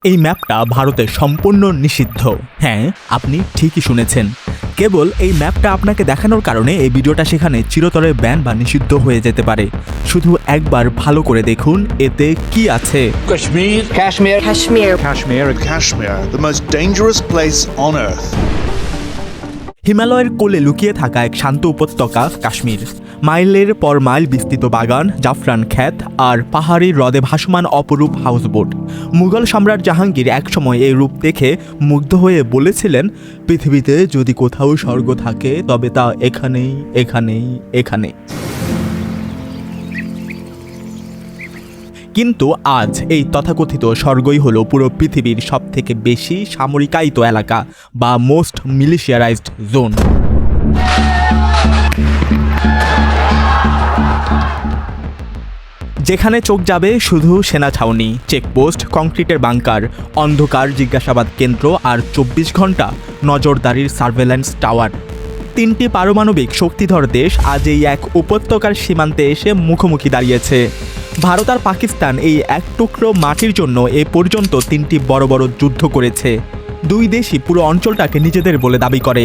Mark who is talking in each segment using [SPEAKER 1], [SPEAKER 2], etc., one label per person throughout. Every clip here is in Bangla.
[SPEAKER 1] এই ম্যাপটা ভারতে সম্পূর্ণ নিষিদ্ধ। হ্যাঁ, আপনি ঠিকই শুনেছেন। কেবল এই ম্যাপটা আপনাকে দেখানোর কারণে এই ভিডিওটা সেখানে চিরতরে ব্যান বা নিষিদ্ধ হয়ে যেতে পারে। শুধু একবার ভালো করে দেখুন এতে কি আছে।
[SPEAKER 2] Kashmir, the most dangerous place on earth.
[SPEAKER 1] হিমালয়ের কোলে লুকিয়ে থাকা এক শান্ত উপত্যকা কাশ্মীর। মাইলের পর মাইল বিস্তৃত বাগান, জাফরান ক্ষেত আর পাহাড়ি হ্রদে ভাসমান অপরূপ হাউসবোট। মুঘল সম্রাট জাহাঙ্গীর একসময় এই রূপ দেখে মুগ্ধ হয়ে বলেছিলেন, পৃথিবীতে যদি কোথাও স্বর্গ থাকে তবে তা এখানেই এখানেই এখানে। কিন্তু আজ এই তথাকথিত স্বর্গই হলো পুরো পৃথিবীর সবথেকে বেশি সামরিকায়িত এলাকা বা মোস্ট মিলিশিয়ারাইজড জোন। যেখানে চোখ যাবে শুধু সেনা ছাউনি, চেকপোস্ট, কংক্রিটের বাংকার, অন্ধকার জিজ্ঞাসাবাদ কেন্দ্র আর 24 ঘন্টা নজরদারির সার্ভেলেন্স টাওয়ার। তিনটি পারমাণবিক শক্তিধর দেশ আজ এই এক উপত্যকার সীমান্তে এসে মুখোমুখি দাঁড়িয়েছে। ভারত আর পাকিস্তান এই এক টুকরো মাটির জন্য এ পর্যন্ত তিনটি বড় বড় যুদ্ধ করেছে। দুই দেশই পুরো অঞ্চলটাকে নিজেদের বলে দাবি করে,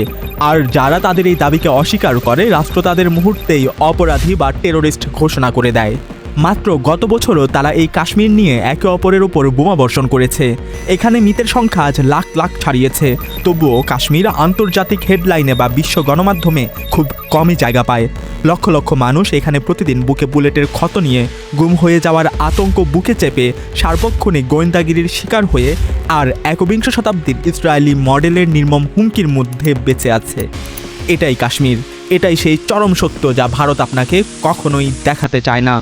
[SPEAKER 1] আর যারা তাদের এই দাবিকে অস্বীকার করে রাষ্ট্র তাদের মুহূর্তেই অপরাধী বা টেরোরিস্ট ঘোষণা করে দেয়। মাত্র গত বছরও তারা এই কাশ্মীর নিয়ে একে অপরের উপর বোমা বর্ষণ করেছে। এখানে মৃতের সংখ্যা আজ লাখ লাখ ছাড়িয়েছে। তবুও কাশ্মীর আন্তর্জাতিক হেডলাইনে বা বিশ্ব গণমাধ্যমে খুব কমই জায়গা পায়। লক্ষ লক্ষ মানুষ এখানে প্রতিদিন বুকে বুলেটের ক্ষত নিয়ে, গুম হয়ে যাওয়ার আতঙ্ক বুকে চেপে, সার্বক্ষণিক গোয়েন্দাগিরির শিকার হয়ে আর একবিংশ শতাব্দীর ইসরায়েলি মডেলের নির্মম হুমকির মধ্যে বেঁচে আছে। এটাই কাশ্মীর, এটাই সেই চরম সত্য যা ভারত আপনাকে কখনোই দেখাতে চায় না।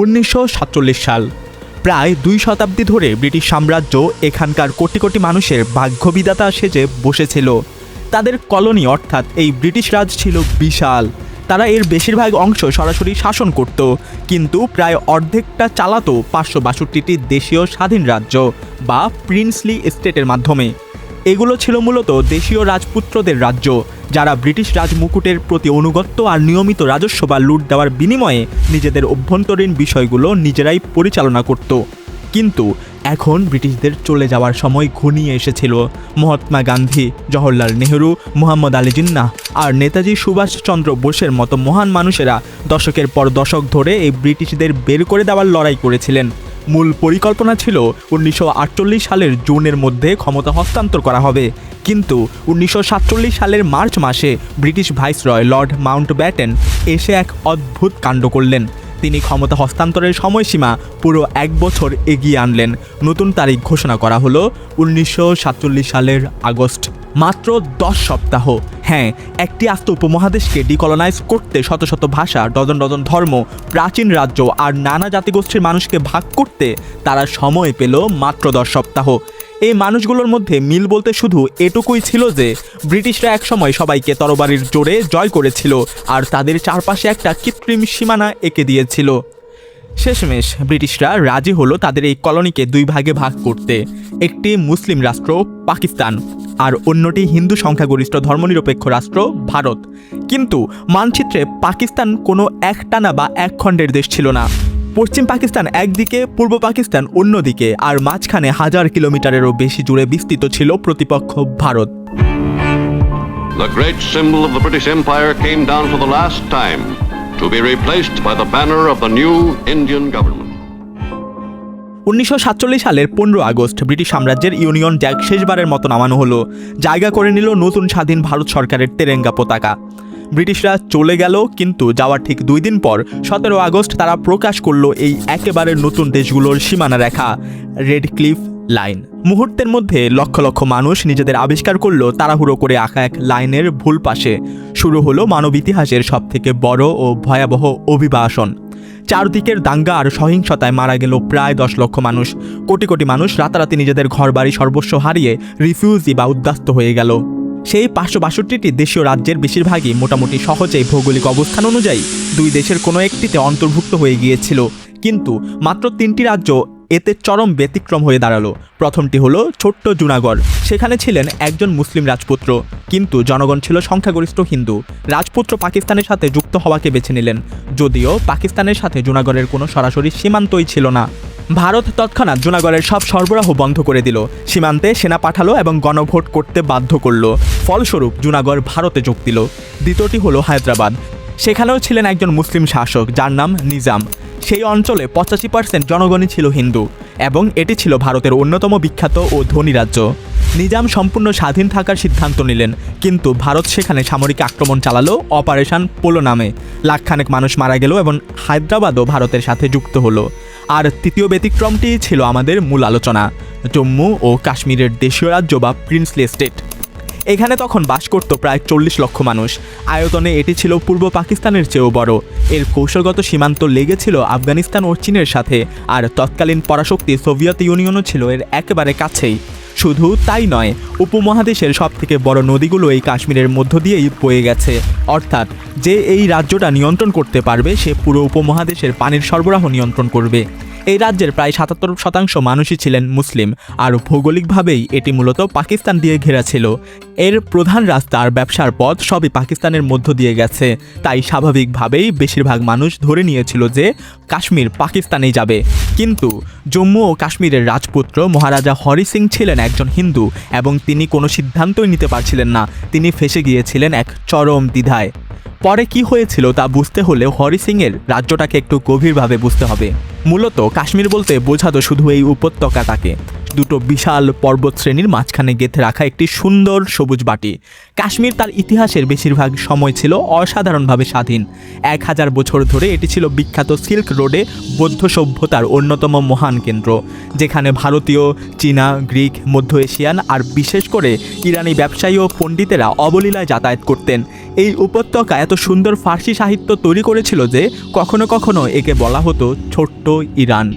[SPEAKER 1] (1947 সাল। প্রায় 2 শতাব্দী ধরে ব্রিটিশ সাম্রাজ্য এখানকার কোটি কোটি মানুষের ভাগ্যবিধাতা সেজে বসেছিল। তাদের কলোনি অর্থাৎ এই ব্রিটিশ রাজ ছিল বিশাল। তারা এর বেশিরভাগ অংশ সরাসরি শাসন করত, কিন্তু প্রায় অর্ধেকটা চালাতো 562টি দেশীয় স্বাধীন রাজ্য বা প্রিন্সলি স্টেটের মাধ্যমে। এগুলো ছিল মূলত দেশীয় রাজপুত্রদের রাজ্য, যারা ব্রিটিশ রাজমুকুটের প্রতি অনুগত্য আর নিয়মিত রাজস্ব বা লুট দেওয়ার বিনিময়ে নিজেদের অভ্যন্তরীণ বিষয়গুলো নিজেরাই পরিচালনা করত। কিন্তু এখন ব্রিটিশদের চলে যাওয়ার সময় ঘনিয়ে এসেছিল। মহাত্মা গান্ধী, জওহরলাল নেহরু, মোহাম্মদ আলী জিন্নাহ আর নেতাজি সুভাষচন্দ্র বোসের মতো মহান মানুষেরা দশকের পর দশক ধরে এই ব্রিটিশদের বের করে দেওয়ার লড়াই করেছিলেন। মূল পরিকল্পনা ছিল 1948 সালের জুনের মধ্যে ক্ষমতা হস্তান্তর করা হবে, কিন্তু 1947 সালের মার্চ মাসে ব্রিটিশ ভাইসরয় লর্ড মাউন্টব্যাটেন এসে এক অদ্ভুত কাণ্ড করলেন। তিনি ক্ষমতা হস্তান্তরের সময়সীমা পুরো 1 বছর এগিয়ে আনলেন। নতুন তারিখ ঘোষণা করা হলো 1947 সালের আগস্ট। মাত্র 10 সপ্তাহ। হ্যাঁ, একটি আস্ত উপমহাদেশকে ডিকলোনাইজ করতে শত শত ভাষা, ডজন ডজন ধর্ম, প্রাচীন রাজ্য আর নানা জাতিগোষ্ঠীর মানুষকে ভাগ করতে তারা সময় পেল মাত্র 10 সপ্তাহ। এই মানুষগুলোর মধ্যে মিল বলতে শুধু এটুকুই ছিল যে ব্রিটিশরা একসময় সবাইকে তরবারির জোরে জয় করেছিল আর তাদের চারপাশে একটা কৃত্রিম সীমানা এঁকে দিয়েছিল। শেষমেশ ব্রিটিশরা রাজি হলো তাদের এই কলোনিকে 2 ভাগে ভাগ করতে। একটি মুসলিম রাষ্ট্র পাকিস্তান আর অন্যটি হিন্দু সংখ্যাগরিষ্ঠ ধর্মনিরপেক্ষ রাষ্ট্র ভারত। কিন্তু মানচিত্রে পাকিস্তান কোনো একটানা বা এক খণ্ডের দেশ ছিল না। পশ্চিম পাকিস্তান একদিকে, পূর্ব পাকিস্তান অন্যদিকে, আর মাঝখানে 1000 কিলোমিটারেরও বেশি জুড়ে বিস্তৃত ছিল প্রতিপক্ষ Bharat.
[SPEAKER 3] The great symbol of the British Empire came down for the last time to be replaced by the banner of the new Indian government.
[SPEAKER 1] 1947 সালের 15 আগস্ট ব্রিটিশ সাম্রাজ্যের ইউনিয়ন জ্যাক শেষবারের মতো নামানো হলো। জায়গা করে নিল নতুন স্বাধীন ভারত সরকারের তেরেঙ্গা পতাকা। ব্রিটিশরা চলে গেল, কিন্তু যাওয়ার ঠিক 2 দিন পর 17 আগস্ট তারা প্রকাশ করলো এই একেবারে নতুন দেশগুলোর সীমানা রেখা, রেড ক্লিফ লাইন। মুহূর্তের মধ্যে লক্ষ লক্ষ মানুষ নিজেদের আবিষ্কার করলো তাড়াহুড়ো করে আঁকা এক লাইনের ভুল পাশে। শুরু হলো মানব ইতিহাসের সবথেকে বড় ও ভয়াবহ অভিবাসন। চারদিকের দাঙ্গা আর সহিংসতায় মারা গেল প্রায় 10 লক্ষ মানুষ। কোটি কোটি মানুষ রাতারাতি নিজেদের ঘরবাড়ি সর্বস্ব হারিয়ে রিফিউজি বা উদ্বাস্ত হয়ে গেল। সেই 562টি দেশীয় রাজ্যের বেশিরভাগই মোটামুটি সহজেই ভৌগোলিক অবস্থান অনুযায়ী 2 দেশের কোনো একটিতে অন্তর্ভুক্ত হয়ে গিয়েছিল, কিন্তু মাত্র 3টি রাজ্য এতে চরম ব্যতিক্রম হয়ে দাঁড়ালো। প্রথমটি হলো ছোট্ট জুনাগড়। সেখানে ছিলেন একজন মুসলিম রাজপুত্র, কিন্তু জনগণ ছিল সংখ্যাগরিষ্ঠ হিন্দু। রাজপুত্র পাকিস্তানের সাথে যুক্ত হওয়াকে বেছে নিলেন, যদিও পাকিস্তানের সাথে জুনাগড়ের কোনো সরাসরি সীমান্তই ছিল না। ভারত তৎক্ষণাৎ জুনাগড়ের সব সরবরাহ বন্ধ করে দিল, সীমান্তে সেনা পাঠালো এবং গণভোট করতে বাধ্য করলো। ফলস্বরূপ জুনাগড় ভারতে যোগ দিল। দ্বিতীয়টি হলো হায়দ্রাবাদ। সেখানেও ছিলেন একজন মুসলিম শাসক, যার নাম নিজাম। সেই অঞ্চলে 85% জনগণই ছিল হিন্দু এবং এটি ছিল ভারতের অন্যতম বিখ্যাত ও ধনী রাজ্য। নিজাম সম্পূর্ণ স্বাধীন থাকার সিদ্ধান্ত নিলেন, কিন্তু ভারত সেখানে সামরিক আক্রমণ চালালো অপারেশন পোলো নামে। লাখখানেক মানুষ মারা গেল এবং হায়দ্রাবাদও ভারতের সাথে যুক্ত হলো। আর তৃতীয় ব্যতিক্রমটি ছিল আমাদের মূল আলোচনা, জম্মু ও কাশ্মীরের দেশীয় রাজ্য বা প্রিন্সলি স্টেট। এখানে তখন বাস করত প্রায় 40 লক্ষ মানুষ। আয়তনে এটি ছিল পূর্ব পাকিস্তানের চেয়েও বড়। এর কৌশলগত সীমান্ত লেগেছিল আফগানিস্তান ও চীনের সাথে, আর তৎকালীন পরাশক্তি সোভিয়েত ইউনিয়নও ছিল এর একেবারে কাছেই। শুধু তাই নয়, উপমহাদেশের সবথেকে বড় নদীগুলো এই কাশ্মীরের মধ্য দিয়েই বয়ে গেছে। অর্থাৎ যে এই রাজ্যটা নিয়ন্ত্রণ করতে পারবে সে পুরো উপমহাদেশের পানির সরবরাহ নিয়ন্ত্রণ করবে। এই রাজ্যের প্রায় 77% মানুষই ছিলেন মুসলিম, আর ভৌগোলিকভাবেই এটি মূলত পাকিস্তান দিয়ে ঘেরা ছিল। এর প্রধান রাস্তা আর ব্যবসার পথ সবই পাকিস্তানের মধ্য দিয়ে গেছে, তাই স্বাভাবিকভাবেই বেশিরভাগ মানুষ ধরে নিয়েছিল যে কাশ্মীর পাকিস্তানেই যাবে। কিন্তু জম্মু ও কাশ্মীরের রাজপুত্র মহারাজা হরি সিং ছিলেন একজন হিন্দু এবং তিনি কোনো সিদ্ধান্তই নিতে পারছিলেন না। তিনি ফেঁসে গিয়েছিলেন এক চরম দ্বিধায়। পরে কি হয়েছিল তা বুঝতে হলে হরি সিংয়ের রাজ্যটাকে একটু গভীরভাবে বুঝতে হবে। মূলত কাশ্মীর বলতে বোঝাতো শুধু এই উপত্যকাটাকে, দুটো বিশাল পর্বত শ্রেণীর মাঝখানে গেঁথে রাখা একটি সুন্দর সবুজ বাটি। কাশ্মীর তার ইতিহাসের বেশিরভাগ সময় ছিল অসাধারণভাবে স্বাধীন। 1000 বছর ধরে এটি ছিল বিখ্যাত সিল্ক রোডে বৌদ্ধ সভ্যতার অন্যতম মহান কেন্দ্র, যেখানে ভারতীয়, চীনা, গ্রিক, মধ্য এশিয়ান আর বিশেষ করে ইরানি ব্যবসায়ী ও পণ্ডিতেরা অবলীলায় যাতায়াত করতেন। এই উপত্যকা এত সুন্দর ফার্সি সাহিত্য তৈরি করেছিল যে কখনো কখনো একে বলা হতো ছোট্ট ইরান।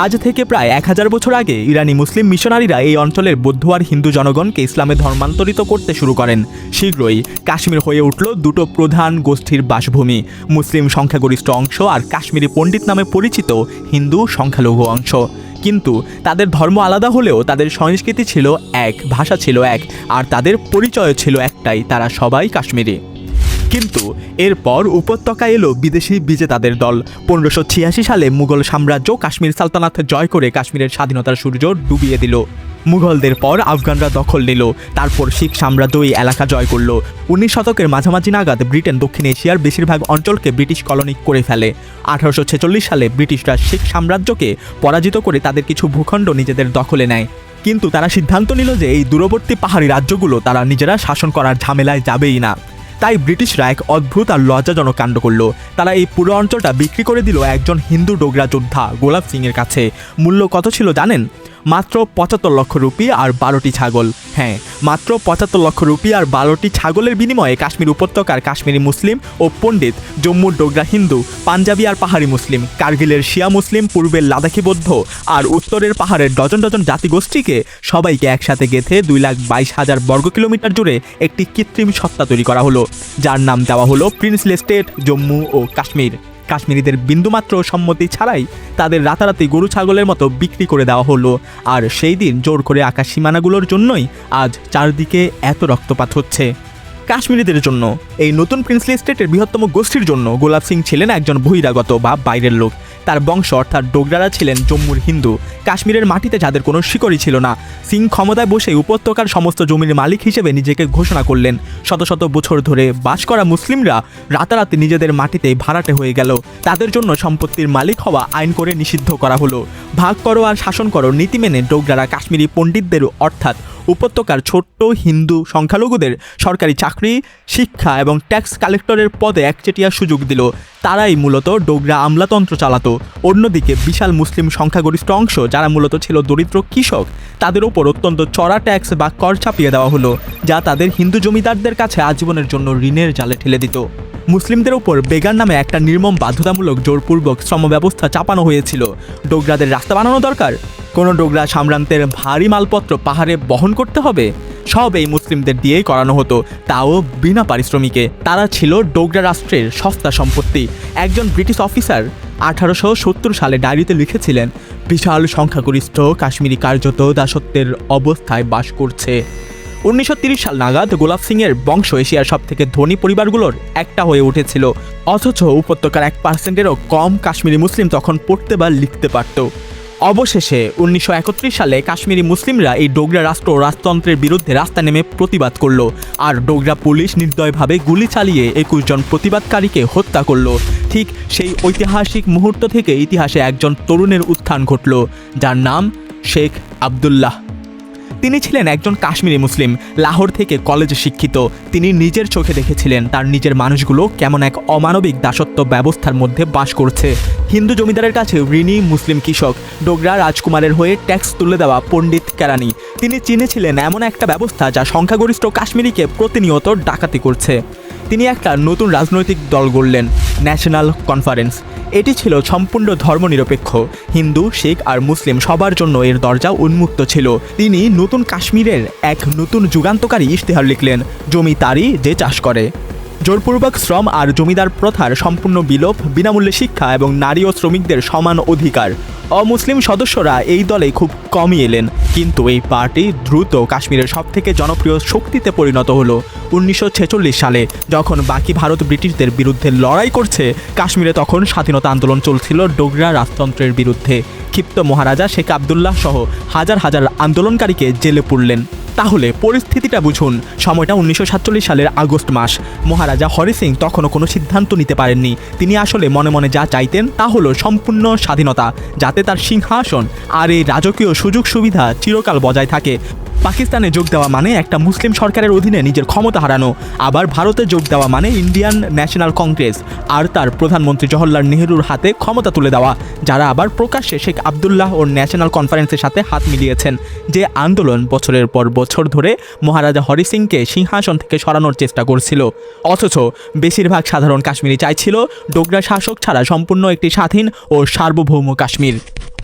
[SPEAKER 1] আজ থেকে প্রায় 1000 বছর আগে ইরানি মুসলিম মিশনারিরা এই অঞ্চলের বৌদ্ধ আর হিন্দু জনগণকে ইসলামে ধর্মান্তরিত করতে শুরু করেন। শীঘ্রই কাশ্মীর হয়ে উঠল দুটো প্রধান গোষ্ঠীর বাসভূমি, মুসলিম সংখ্যাগরিষ্ঠ অংশ আর কাশ্মীরি পণ্ডিত নামে পরিচিত হিন্দু সংখ্যালঘু অংশ। কিন্তু তাদের ধর্ম আলাদা হলেও তাদের সংস্কৃতি ছিল এক, ভাষা ছিল এক, আর তাদের পরিচয় ছিল একটাই, তারা সবাই কাশ্মীরি। কিন্তু এরপর উপত্যকায় এলো বিদেশি বিজেতাদের দল। 1586 সালে মুঘল সাম্রাজ্য কাশ্মীর সালতানাত জয় করে কাশ্মীরের স্বাধীনতার সূর্য ডুবিয়ে দিল। মুঘলদের পর আফগানরা দখল নিল, তারপর শিখ সাম্রাজ্য এই এলাকা জয় করল। 19 শতকের মাঝামাঝি নাগাদ ব্রিটেন দক্ষিণ এশিয়ার বেশিরভাগ অঞ্চলকে ব্রিটিশ কলোনি করে ফেলে। 1846 সালে ব্রিটিশরা শিখ সাম্রাজ্যকে পরাজিত করে তাদের কিছু ভূখণ্ড নিজেদের দখলে নেয়। কিন্তু তারা সিদ্ধান্ত নিল যে এই দূরবর্তী পাহাড়ি রাজ্যগুলো তারা নিজেরা শাসন করার ঝামেলায় যাবেই না। তাই ব্রিটিশরা এক অদ্ভুত আর লজ্জাজনক কাণ্ড করলো। তারা এই পুরো অঞ্চলটা বিক্রি করে দিল একজন হিন্দু ডোগরা যোদ্ধা গোলাপ সিংয়ের কাছে। মূল্য কত ছিল জানেন? মাত্র 75 লক্ষ রুপি আর 12টি ছাগল। হ্যাঁ, মাত্র 75 লক্ষ রুপি আর 12টি ছাগলের বিনিময়ে কাশ্মীর উপত্যকার কাশ্মীরি মুসলিম ও পণ্ডিত, জম্মুর ডোগরা হিন্দু, পাঞ্জাবি আর পাহাড়ি মুসলিম, কার্গিলের শিয়া মুসলিম, পূর্বের লাদাখি বৌদ্ধ আর উত্তরের পাহাড়ের ডজন ডজন জাতিগোষ্ঠীকে সবাইকে একসাথে গেঁথে 2,22,000 বর্গ কিলোমিটার জুড়ে একটি কৃত্রিম সত্তা তৈরি করা হলো, যার নাম দেওয়া হলো প্রিন্সলি স্টেট জম্মু ও কাশ্মীর। কাশ্মীরিদের বিন্দুমাত্র সম্মতি ছাড়াই তাদের রাতারাতি গরু ছাগলের মতো বিক্রি করে দেওয়া হলো। আর সেই দিন জোর করে আকাশ সীমানাগুলোর জন্যই আজ চারদিকে এত রক্তপাত হচ্ছে। কাশ্মীরিদের জন্য, এই নতুন প্রিন্সলি স্টেটের বৃহত্তম গোষ্ঠীর জন্য গোলাপ সিং ছিলেন একজন বহিরাগত বা বাইরের লোক। তার বংশ অর্থাৎ ডোগরারা ছিলেন জম্মুর হিন্দু, কাশ্মীরের মাটিতে যাদের কোনো শিকড়ই ছিল না। সিং ক্ষমতায় বসে উপত্যকার সমস্ত জমির মালিক হিসেবে নিজেকে ঘোষণা করলেন। শত শত বছর ধরে বাস করা মুসলিমরা রাতারাতি নিজেদের মাটিতে ভাড়াটে হয়ে গেল। তাদের জন্য সম্পত্তির মালিক হওয়া আইন করে নিষিদ্ধ করা হলো। ভাগ করো আর শাসন করো নীতি মেনে ডোগরারা কাশ্মীরি পণ্ডিতদের অর্থাৎ উপত্যকার ছোট্ট হিন্দু সংখ্যালঘুদের সরকারি চাকরি, শিক্ষা এবং ট্যাক্স কালেক্টরের পদে একচেটিয়া সুযোগ দিল। তারাই মূলত ডোগরা আমলাতন্ত্র চালাতো। অন্যদিকে বিশাল মুসলিম সংখ্যাগরিষ্ঠ অংশ, যারা মূলত ছিল দরিদ্র কৃষক, তাদের ওপর অত্যন্ত চড়া ট্যাক্স বা কর চাপিয়ে দেওয়া হলো, যা তাদের হিন্দু জমিদারদের কাছে আজীবনের জন্য ঋণের জালে ঠেলে দিত। মুসলিমদের উপর বেগার নামে একটা নির্মম বাধ্যতামূলক জোরপূর্বক শ্রম ব্যবস্থা চাপানো হয়েছিল। ডোগরাদের রাস্তা বানানো দরকার, কোনো ডোগরা সাম্রান্তের ভারী মালপত্র পাহাড়ে বহন করতে হবে, সব এই মুসলিমদের দিয়েই করানো হতো, তাও বিনা পারিশ্রমিকে। তারা ছিল ডোগরা রাষ্ট্রের সস্তা সম্পত্তি। একজন ব্রিটিশ অফিসার 1870 সালে ডায়েরিতে লিখেছিলেন, বিশাল সংখ্যাগরিষ্ঠ কাশ্মীরি কার্যত দাসত্বের অবস্থায় বাস করছে। 1930 সাল নাগাদ গোলাপ সিংয়ের বংশ এশিয়ার সব থেকে ধনী পরিবারগুলোর একটা হয়ে উঠেছিল, অথচ উপত্যকার 1%-এরও কম কাশ্মীরি মুসলিম তখন পড়তে বা লিখতে পারত। অবশেষে 1931 সালে কাশ্মীরি মুসলিমরা এই ডোগরা রাষ্ট্র রাজতন্ত্রের বিরুদ্ধে রাস্তা নেমে প্রতিবাদ করল, আর ডোগরা পুলিশ নির্দয়ভাবে গুলি চালিয়ে 21 জন প্রতিবাদকারীকে হত্যা করল। ঠিক সেই ঐতিহাসিক মুহূর্ত থেকে ইতিহাসে একজন তরুণের উত্থান ঘটল, যার নাম শেখ আবদুল্লাহ। তিনি ছিলেন একজন কাশ্মীরি মুসলিম, লাহোর থেকে কলেজে শিক্ষিত। তিনি নিজের চোখে দেখেছিলেন তার নিজের মানুষগুলো কেমন এক অমানবিক দাসত্ব ব্যবস্থার মধ্যে বাস করছে। হিন্দু জমিদারের কাছে ঋণী মুসলিম কৃষক, ডোগরা রাজকুমারের হয়ে ট্যাক্স তুলে দেওয়া পণ্ডিত কেরানি। তিনি চিনেছিলেন এমন একটা ব্যবস্থা যা সংখ্যাগরিষ্ঠ কাশ্মীরিকে প্রতিনিয়ত ডাকাতি করছে। তিনি একটা নতুন রাজনৈতিক দল গড়লেন, ন্যাশনাল কনফারেন্স। এটি ছিল সম্পূর্ণ ধর্মনিরপেক্ষ, হিন্দু, শিখ আর মুসলিম সবার জন্য এর দরজা উন্মুক্ত ছিল। তিনি নতুন কাশ্মীরের এক নতুন যুগান্তকারী ইশতেহার লিখলেন, জমি তারই যে চাষ করে। জোরপূর্বক শ্রম আর জমিদার প্রথার সম্পূর্ণ বিলোপ, বিনামূল্যে শিক্ষা এবং নারী ও শ্রমিকদের সমান অধিকার। অমুসলিম সদস্যরা এই দলে খুব কমই এলেন, কিন্তু এই পার্টি দ্রুত কাশ্মীরের সবথেকে জনপ্রিয় শক্তিতে পরিণত হলো। 1946 সালে যখন বাকি ভারত ব্রিটিশদের বিরুদ্ধে লড়াই করছে, কাশ্মীরে তখন স্বাধীনতা আন্দোলন চলছিল ডোগরা রাজতন্ত্রের বিরুদ্ধে। ক্ষিপ্ত মহারাজা শেখ আবদুল্লাহ সহ হাজার হাজার আন্দোলনকারীকে জেলে পুরলেন। তাহলে পরিস্থিতিটা বুঝুন। সময়টা 1947 সালের আগস্ট মাস। মহারাজা হরি সিং তখনও কোনো সিদ্ধান্ত নিতে পারেননি। তিনি আসলে মনে মনে যা চাইতেন তা হলো সম্পূর্ণ স্বাধীনতা, যাতে তার সিংহাসন আর এই রাজকীয় সুযোগ সুবিধা চিরকাল বজায় থাকে। পাকিস্তানে যোগ দেওয়া মানে একটা মুসলিম সরকারের অধীনে নিজের ক্ষমতা হারানো, আবার ভারতে যোগ দেওয়া মানে ইন্ডিয়ান ন্যাশনাল কংগ্রেস আর তার প্রধানমন্ত্রী জওহরলাল নেহরুর হাতে ক্ষমতা তুলে দেওয়া, যারা আবার প্রকাশ্যে শেখ আবদুল্লাহ ও ন্যাশনাল কনফারেন্সের সাথে হাত মিলিয়েছেন। যে আন্দোলন বছরের পর বছর ধরে মহারাজা হরি সিংকে সিংহাসন থেকে সরানোর চেষ্টা করছিল, অথচ বেশিরভাগ সাধারণ কাশ্মীরি চাইছিল ডোগরা শাসক ছাড়া সম্পূর্ণ একটি স্বাধীন ও সার্বভৌম কাশ্মীর।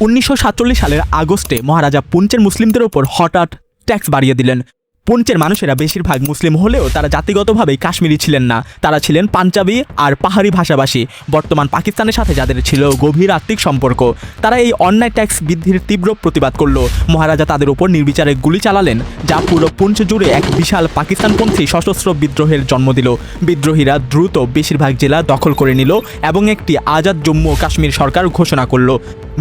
[SPEAKER 1] 1947 সালের আগস্টে মহারাজা পুঞ্চের মুসলিমদের ওপর হঠাৎ ট্যাক্স বাড়িয়ে দিলেন। পুঞ্চের মানুষেরা বেশিরভাগ মুসলিম হলেও তারা জাতিগতভাবেই কাশ্মীরি ছিলেন না, তারা ছিলেন পাঞ্জাবি আর পাহাড়ি ভাষাভাষী, বর্তমান পাকিস্তানের সাথে যাদের ছিল গভীর আত্মিক সম্পর্ক। তারা এই অন্যায় ট্যাক্স বৃদ্ধির তীব্র প্রতিবাদ করলো। মহারাজা তাদের উপর নির্বিচারে গুলি চালালেন, যা পুরো পুঞ্চ জুড়ে এক বিশাল পাকিস্তানপন্থী সশস্ত্র বিদ্রোহের জন্ম দিল। বিদ্রোহীরা দ্রুত বেশিরভাগ জেলা দখল করে নিল এবং একটি আজাদ জম্মু ও কাশ্মীর সরকার ঘোষণা করল।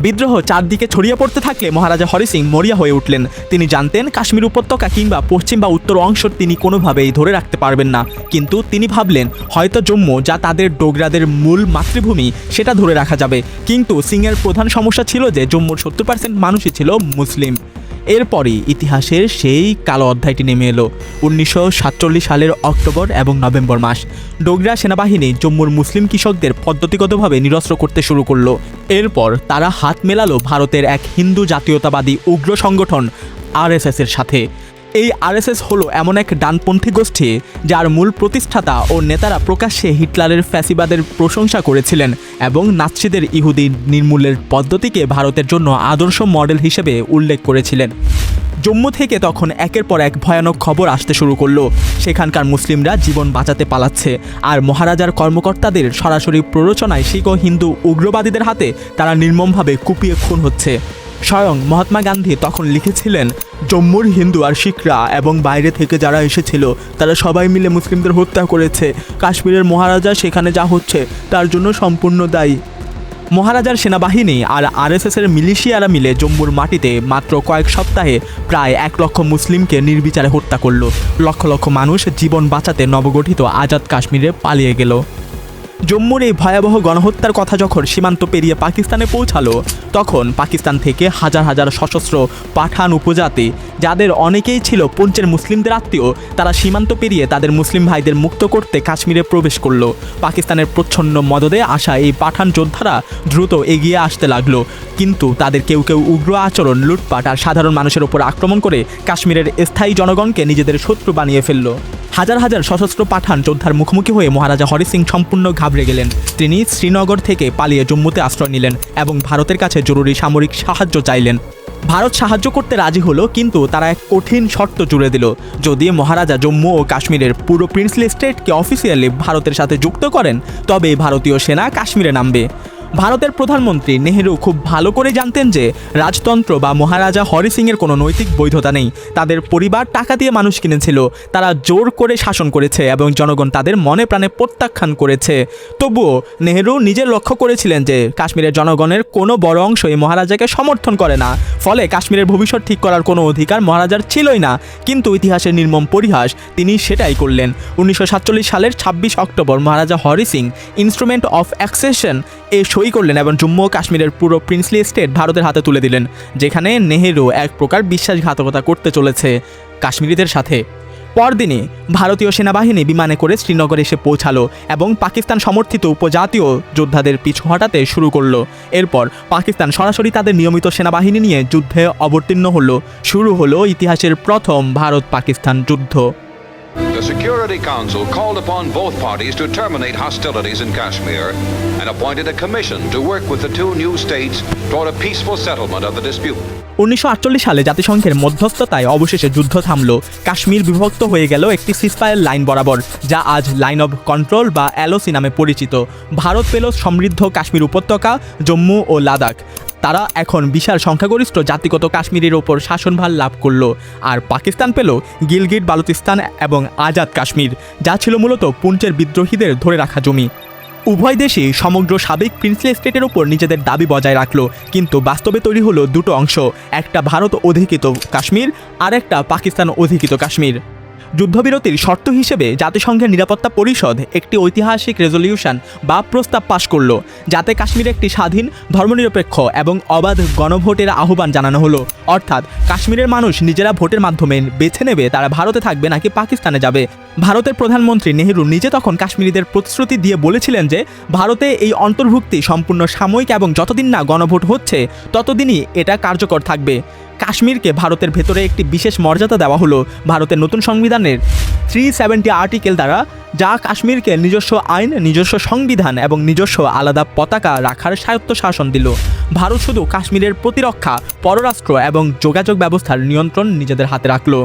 [SPEAKER 1] বিদ্রোহ চারদিকে ছড়িয়ে পড়তে থাকলে মহারাজা হরি সিং মরিয়া হয়ে উঠলেন। তিনি জানতেন কাশ্মীর উপত্যকা কিংবা পশ্চিম বা উত্তর অংশ তিনি কোনোভাবেই ধরে রাখতে পারবেন না, কিন্তু তিনি ভাবলেন হয়তো জম্মু, যা তাদের ডোগরাদের মূল মাতৃভূমি, সেটা ধরে রাখা যাবে। কিন্তু সিংয়ের প্রধান সমস্যা ছিল যে জম্মুর 70% মানুষই ছিল মুসলিম। এরপরই ইতিহাসের সেই কালো অধ্যায়টি নেমে এলো। 1947 সালের অক্টোবর এবং নভেম্বর মাস। ডোগরা সেনাবাহিনী জম্মুর মুসলিম কৃষকদের পদ্ধতিগতভাবে নিরস্ত্র করতে শুরু করলো। এরপর তারা হাত মেলালো ভারতের এক হিন্দু জাতীয়তাবাদী উগ্র সংগঠন RSS এর সাথে। এই RSS হলো এমন এক ডানপন্থী গোষ্ঠী যার মূল প্রতিষ্ঠাতা ও নেতারা প্রকাশ্যে হিটলারের ফ্যাসিবাদের প্রশংসা করেছিলেন এবং নাৎসিদের ইহুদি নির্মূলের পদ্ধতিকে ভারতের জন্য আদর্শ মডেল হিসেবে উল্লেখ করেছিলেন। জম্মু থেকে তখন একের পর এক ভয়ানক খবর আসতে শুরু করলো। সেখানকার মুসলিমরা জীবন বাঁচাতে পালাচ্ছে, আর মহারাজার কর্মকর্তাদের সরাসরি প্ররোচনায় শিখ ও হিন্দু উগ্রবাদীদের হাতে তারা নির্মমভাবে কুপিয়ে খুন হচ্ছে। স্বয়ং মহাত্মা গান্ধী তখন লিখেছিলেন, জম্মুর হিন্দু আর শিখরা এবং বাইরে থেকে যারা এসেছিল তারা সবাই মিলে মুসলিমদের হত্যা করেছে। কাশ্মীরের মহারাজা সেখানে যা হচ্ছে তার জন্য সম্পূর্ণ দায়ী। মহারাজার সেনাবাহিনী আর RSSের মিলিশিয়ারা মিলে জম্মুর মাটিতে মাত্র কয়েক সপ্তাহে প্রায় 1 লক্ষ মুসলিমকে নির্বিচারে হত্যা করল। লক্ষ লক্ষ মানুষ জীবন বাঁচাতে নবগঠিত আজাদ কাশ্মীরে পালিয়ে গেল। জম্মুর এই ভয়াবহ গণহত্যার কথা যখন সীমান্ত পেরিয়ে পাকিস্তানে পৌঁছালো, তখন পাকিস্তান থেকে হাজার হাজার সশস্ত্র পাঠান উপজাতি, যাদের অনেকেই ছিল পুঞ্চের মুসলিমদের আত্মীয়, তারা সীমান্ত পেরিয়ে তাদের মুসলিম ভাইদের মুক্ত করতে কাশ্মীরে প্রবেশ করলো। পাকিস্তানের প্রচ্ছন্ন মদদে আসা এই পাঠান যোদ্ধারা দ্রুত এগিয়ে আসতে লাগলো, কিন্তু তাদের কেউ কেউ উগ্র আচরণ, লুটপাট আর সাধারণ মানুষের ওপর আক্রমণ করে কাশ্মীরের স্থায়ী জনগণকে নিজেদের শত্রু বানিয়ে ফেলল। হাজার হাজার সশস্ত্র পাঠান যোদ্ধার মুখোমুখি হয়ে মহারাজা হরি সিং সম্পূর্ণ ঘাবড়ে গেলেন। তিনি শ্রীনগর থেকে পালিয়ে জম্মুতে আশ্রয় নিলেন এবং ভারতের কাছে জরুরি সামরিক সাহায্য চাইলেন। ভারত সাহায্য করতে রাজি হলো, কিন্তু তারা এক কঠিন শর্ত জুড়ে দিল। যদি মহারাজা জম্মু ও কাশ্মীরের পুরো প্রিন্সলি স্টেটকে অফিসিয়ালি ভারতের সাথে যুক্ত করেন, তবে ভারতীয় সেনা কাশ্মীরে নামবে। ভারতের প্রধানমন্ত্রী নেহেরু খুব ভালো করে জানতেন যে রাজতন্ত্র বা মহারাজা হরি সিংয়ের কোনো নৈতিক বৈধতা নেই। তাদের পরিবার টাকা দিয়ে মানুষ কিনেছিল, তারা জোর করে শাসন করেছে এবং জনগণ তাদের মনে প্রাণে প্রত্যাখ্যান করেছে। তবুও নেহেরু নিজের লক্ষ্য করেছিলেন যে কাশ্মীরের জনগণের কোনো বড় অংশ এই মহারাজাকে সমর্থন করে না, ফলে কাশ্মীরের ভবিষ্যৎ ঠিক করার কোনো অধিকার মহারাজার ছিলই না। কিন্তু ইতিহাসের নির্মম পরিহাস, তিনি সেটাই করলেন। 1947 সালের 26 October Maharaja Hari Singh instrument of accession সই করলেন এবং জম্মু ও কাশ্মীরের পুরো প্রিন্সলি স্টেট ভারতের হাতে তুলে দিলেন, যেখানে নেহেরু এক প্রকার বিশ্বাসঘাতকতা করতে চলেছে কাশ্মীরিদের সাথে। পরদিনই ভারতীয় সেনাবাহিনী বিমানে করে শ্রীনগর এসে পৌঁছালো এবং পাকিস্তান সমর্থিত উপজাতীয় যোদ্ধাদের পিছু হটাতে শুরু করলো। এরপর পাকিস্তান সরাসরি তাদের নিয়মিত সেনাবাহিনী নিয়ে যুদ্ধে অবতীর্ণ হলো। শুরু হলো ইতিহাসের প্রথম ভারত পাকিস্তান যুদ্ধ।
[SPEAKER 4] The Security Council called upon both parties to terminate hostilities in Kashmir and appointed a commission to work with the two new states toward a peaceful settlement of the dispute.
[SPEAKER 1] 1948 সালে জাতিসংঘের মধ্যস্থতায় অবশেষে যুদ্ধ থামল। কাশ্মীর বিভক্ত হয়ে গেল একটি সিজফায়ার লাইন বরাবর, যা আজ লাইন অব কন্ট্রোল বা এলওসি নামে পরিচিত। ভারত পেল সমৃদ্ধ কাশ্মীর উপত্যকা, জম্মু ও লাদাখ। তারা এখন বিশাল সংখ্যাগরিষ্ঠ জাতিগত কাশ্মীরের ওপর শাসনভার লাভ করল। আর পাকিস্তান পেল গিলগিট বালুচিস্তান এবং আজাদ কাশ্মীর, যা ছিল মূলত পুঞ্চের বিদ্রোহীদের ধরে রাখা জমি। উভয় দেশই সমগ্র সাবেক প্রিন্সলি স্টেটের ওপর নিজেদের দাবি বজায় রাখলো, কিন্তু বাস্তবে তৈরি হলো দুটো অংশ, একটা ভারত অধিকৃত কাশ্মীর আর একটা পাকিস্তান অধিকৃত কাশ্মীর। যুদ্ধবিরতির শর্ত হিসেবে জাতিসংঘের নিরাপত্তা পরিষদ একটি ঐতিহাসিক রেজলিউশন বা প্রস্তাব পাশ করল, যাতে কাশ্মীরে একটি স্বাধীন, ধর্মনিরপেক্ষ এবং অবাধ গণভোটের আহ্বান জানানো হলো। অর্থাৎ কাশ্মীরের মানুষ নিজেরা ভোটের মাধ্যমে বেছে নেবে তারা ভারতে থাকবে নাকি পাকিস্তানে যাবে। ভারতের প্রধানমন্ত্রী নেহেরু নিজে তখন কাশ্মীরিদের প্রতিশ্রুতি দিয়ে বলেছিলেন যে ভারতে এই অন্তর্ভুক্তি সম্পূর্ণ সাময়িক এবং যতদিন না গণভোট হচ্ছে ততদিনই এটা কার্যকর থাকবে। কাশ্মীরকে ভারতের ভেতরে একটি বিশেষ মর্যাদা দেওয়া হলো ভারতের নতুন সংবিধানের 370 আর্টিকেল দ্বারা, যা কাশ্মীরকে নিজস্ব আইন, নিজস্ব সংবিধান এবং নিজস্ব আলাদা পতাকা রাখার স্বায়ত্তশাসন দিল। ভারত শুধু কাশ্মীরের প্রতিরক্ষা, পররাষ্ট্র এবং যোগাযোগ ব্যবস্থার নিয়ন্ত্রণ নিজেদের হাতে রাখল।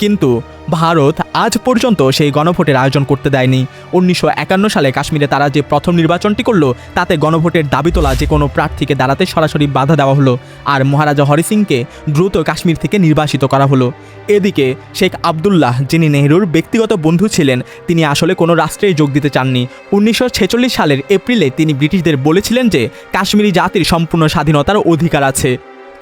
[SPEAKER 1] কিন্তু ভারত আজ পর্যন্ত সেই গণভোটের আয়োজন করতে দেয়নি। 1951 সালে কাশ্মীরে তারা যে প্রথম নির্বাচনটি করলো, তাতে গণভোটের দাবি তোলা যে কোনো প্রার্থীকে দাঁড়াতে সরাসরি বাধা দেওয়া হলো, আর মহারাজা হরি সিংকে দ্রুত কাশ্মীর থেকে নির্বাসিত করা হলো। এদিকে শেখ আবদুল্লাহ, যিনি নেহরুর ব্যক্তিগত বন্ধু ছিলেন, তিনি আসলে কোনো রাষ্ট্রে যোগ দিতে চাননি। 1946 সালের এপ্রিলে তিনি ব্রিটিশদের বলেছিলেন যে কাশ্মীরি জাতির সম্পূর্ণ স্বাধীনতার অধিকার আছে।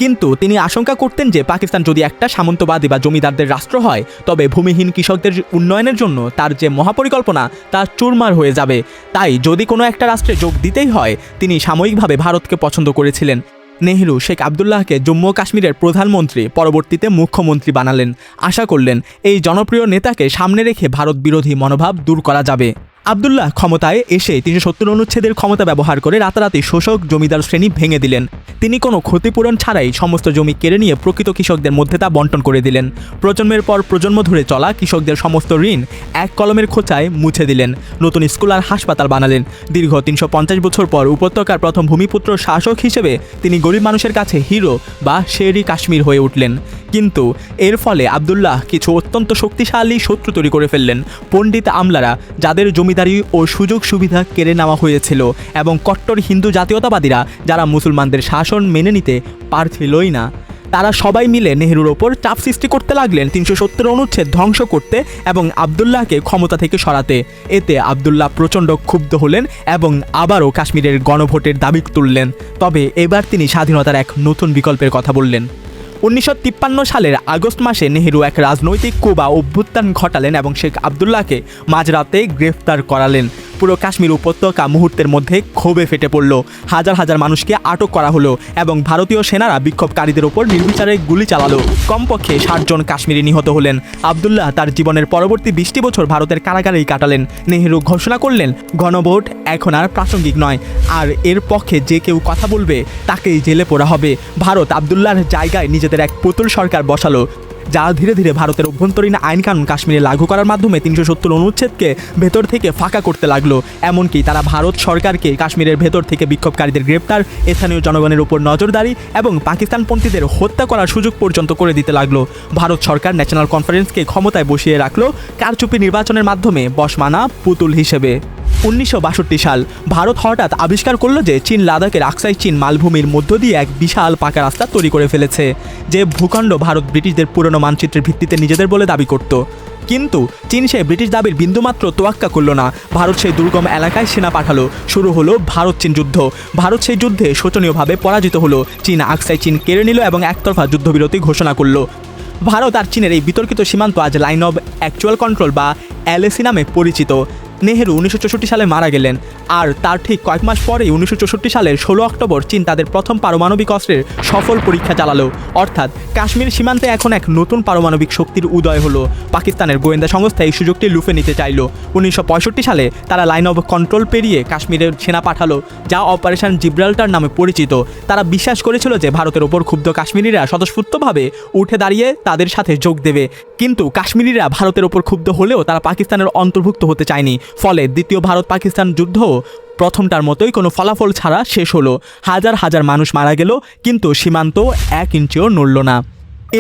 [SPEAKER 1] কিন্তু তিনি আশঙ্কা করতেন যে পাকিস্তান যদি একটা সামন্তবাদী বা জমিদারদের রাষ্ট্র হয়, তবে ভূমিহীন কৃষকদের উন্নয়নের জন্য তার যে মহাপরিকল্পনা তা চুরমার হয়ে যাবে। তাই যদি কোনো একটা রাষ্ট্রে যোগ দিতেই হয়, তিনি সাময়িকভাবে ভারতকে পছন্দ করেছিলেন। নেহেরু শেখ আবদুল্লাহকে জম্মু ও কাশ্মীরের প্রধানমন্ত্রী, পরবর্তীতে মুখ্যমন্ত্রী বানালেন। আশা করলেন এই জনপ্রিয় নেতাকে সামনে রেখে ভারত বিরোধী মনোভাব দূর করা যাবে। আবদুল্লাহ ক্ষমতায় এসে 370 অনুচ্ছেদের ক্ষমতা ব্যবহার করে রাতারাতি শোষক জমিদার শ্রেণী ভেঙে দিলেন। তিনি কোনো ক্ষতিপূরণ ছাড়াই সমস্ত জমি কেড়ে নিয়ে প্রকৃত কৃষকদের মধ্যে তা বন্টন করে দিলেন। প্রজন্মের পর প্রজন্ম ধরে চলা কৃষকদের সমস্ত ঋণ এক কলমের খোঁচায় মুছে দিলেন। নতুন স্কুল আর হাসপাতাল বানালেন। দীর্ঘ 350 বছর পর উপত্যকার প্রথম ভূমিপুত্র শাসক হিসেবে তিনি গরিব মানুষের কাছে হিরো বা শেরি কাশ্মীর হয়ে উঠলেন। কিন্তু এর ফলে আবদুল্লাহ কিছু অত্যন্ত শক্তিশালী শত্রু তৈরি করে ফেললেন। পণ্ডিত আমলারা, যাদের জমিদারি ও সুযোগ সুবিধা কেড়ে নেওয়া হয়েছিল, এবং কট্টর হিন্দু জাতীয়তাবাদীরা, যারা মুসলমানদের শাসন মেনে নিতে পারছিলই না, তারা সবাই মিলে নেহেরুর ওপর চাপ সৃষ্টি করতে লাগলেন 370 অনুচ্ছেদ ধ্বংস করতে এবং আবদুল্লাহকে ক্ষমতা থেকে সরাতে। এতে আবদুল্লাহ প্রচণ্ড ক্ষুব্ধ হলেন এবং আবারও কাশ্মীরের গণভোটের দাবি তুললেন। তবে এবার তিনি স্বাধীনতার এক নতুন বিকল্পের কথা বললেন। 1953 সালের আগস্ট মাসে নেহেরু এক রাজনৈতিক কূ বা অভ্যুত্থান ঘটালেন এবং শেখ আবদুল্লাহকে মাঝরাতে গ্রেফতার করালেন। পুরো কাশ্মীর উপত্যকা মুহূর্তের মধ্যে ক্ষোভে ফেটে পড়ল। হাজার হাজার মানুষকে আটক করা হলো এবং ভারতীয় সেনারা বিক্ষোভকারীদের ওপর নির্বিচারে গুলি চালালো। কমপক্ষে 60 জন কাশ্মীরি নিহত হলেন। আবদুল্লাহ তার জীবনের পরবর্তী 20টি বছর ভারতের কারাগারেই কাটালেন। নেহেরু ঘোষণা করলেন, গণভোট এখন আর প্রাসঙ্গিক নয়, আর এর পক্ষে যে কেউ কথা বলবে তাকেই জেলে পোড়া হবে। ভারত আবদুল্লাহর জায়গায় নিজেদের এক পুতুল সরকার বসালো। যা ধীরে ধীরে ভারতের অভ্যন্তরীণ আইনকানুন কাশ্মীরে লাগু করার মাধ্যমে 370 অনুচ্ছেদকে ভেতর থেকে ফাঁকা করতে লাগলো। এমনকি তারা ভারত সরকারকে কাশ্মীরের ভেতর থেকে বিক্ষোভকারীদের গ্রেপ্তার, স্থানীয় জনগণের উপর নজরদারি এবং পাকিস্তানপন্থীদের হত্যা করার সুযোগ পর্যন্ত করে দিতে লাগলো। ভারত সরকার ন্যাশনাল কনফারেন্সকে ক্ষমতায় বসিয়ে রাখলো কারচুপি নির্বাচনের মাধ্যমে বশমানা পুতুল হিসেবে। 1962 সাল ভারত হঠাৎ আবিষ্কার করলো যে চীন লাদাখের আকসাই চীন মালভূমির মধ্য দিয়ে এক বিশাল পাকা রাস্তা তৈরি করে ফেলেছে, যে ভূখণ্ড ভারত ব্রিটিশদের পুরনো মানচিত্রের ভিত্তিতে নিজেদের বলে দাবি করত। কিন্তু চীন সেই ব্রিটিশ দাবির বিন্দুমাত্র তোয়াক্কা করলো না। ভারত সেই দুর্গম এলাকায় সেনা পাঠালো। শুরু হলো ভারত চীন যুদ্ধ। ভারত সেই যুদ্ধে শোচনীয়ভাবে পরাজিত হলো। চীন আকসাই চীন কেড়ে নিল এবং একতরফা যুদ্ধবিরতি ঘোষণা করলো। ভারত আর চীনের এই বিতর্কিত সীমান্ত আজ লাইন অব অ্যাকচুয়াল কন্ট্রোল বা এলএসি নামে পরিচিত। নেহেরু 1964 সালে মারা গেলেন, আর তার ঠিক কয়েক মাস পরেই 1964 সালের 16 অক্টোবর চীন তাদের প্রথম পারমাণবিক অস্ত্রের সফল পরীক্ষা চালালো। অর্থাৎ কাশ্মীর সীমান্তে এখন এক নতুন পারমাণবিক শক্তির উদয় হলো। পাকিস্তানের গোয়েন্দা সংস্থা এই সুযোগটি লুফে নিতে চাইল। 1965 সালে তারা লাইন অব কন্ট্রোল পেরিয়ে কাশ্মীরের সেনা পাঠালো, যা অপারেশন জিব্রাল্টার নামে পরিচিত। তারা বিশ্বাস করেছিল যে ভারতের ওপর ক্ষুব্ধ কাশ্মীরিরা স্বতঃস্ফূর্তভাবে উঠে দাঁড়িয়ে তাদের সাথে যোগ দেবে। কিন্তু কাশ্মীরিরা ভারতের ওপর ক্ষুব্ধ হলেও তারা পাকিস্তানের অন্তর্ভুক্ত হতে চায়নি। ফলে দ্বিতীয় ভারত পাকিস্তান যুদ্ধ প্রথমটার মতোই কোনো ফলাফল ছাড়া শেষ হলো। হাজার হাজার মানুষ মারা গেল, কিন্তু সীমান্ত 1 ইঞ্চিও নড়ল না।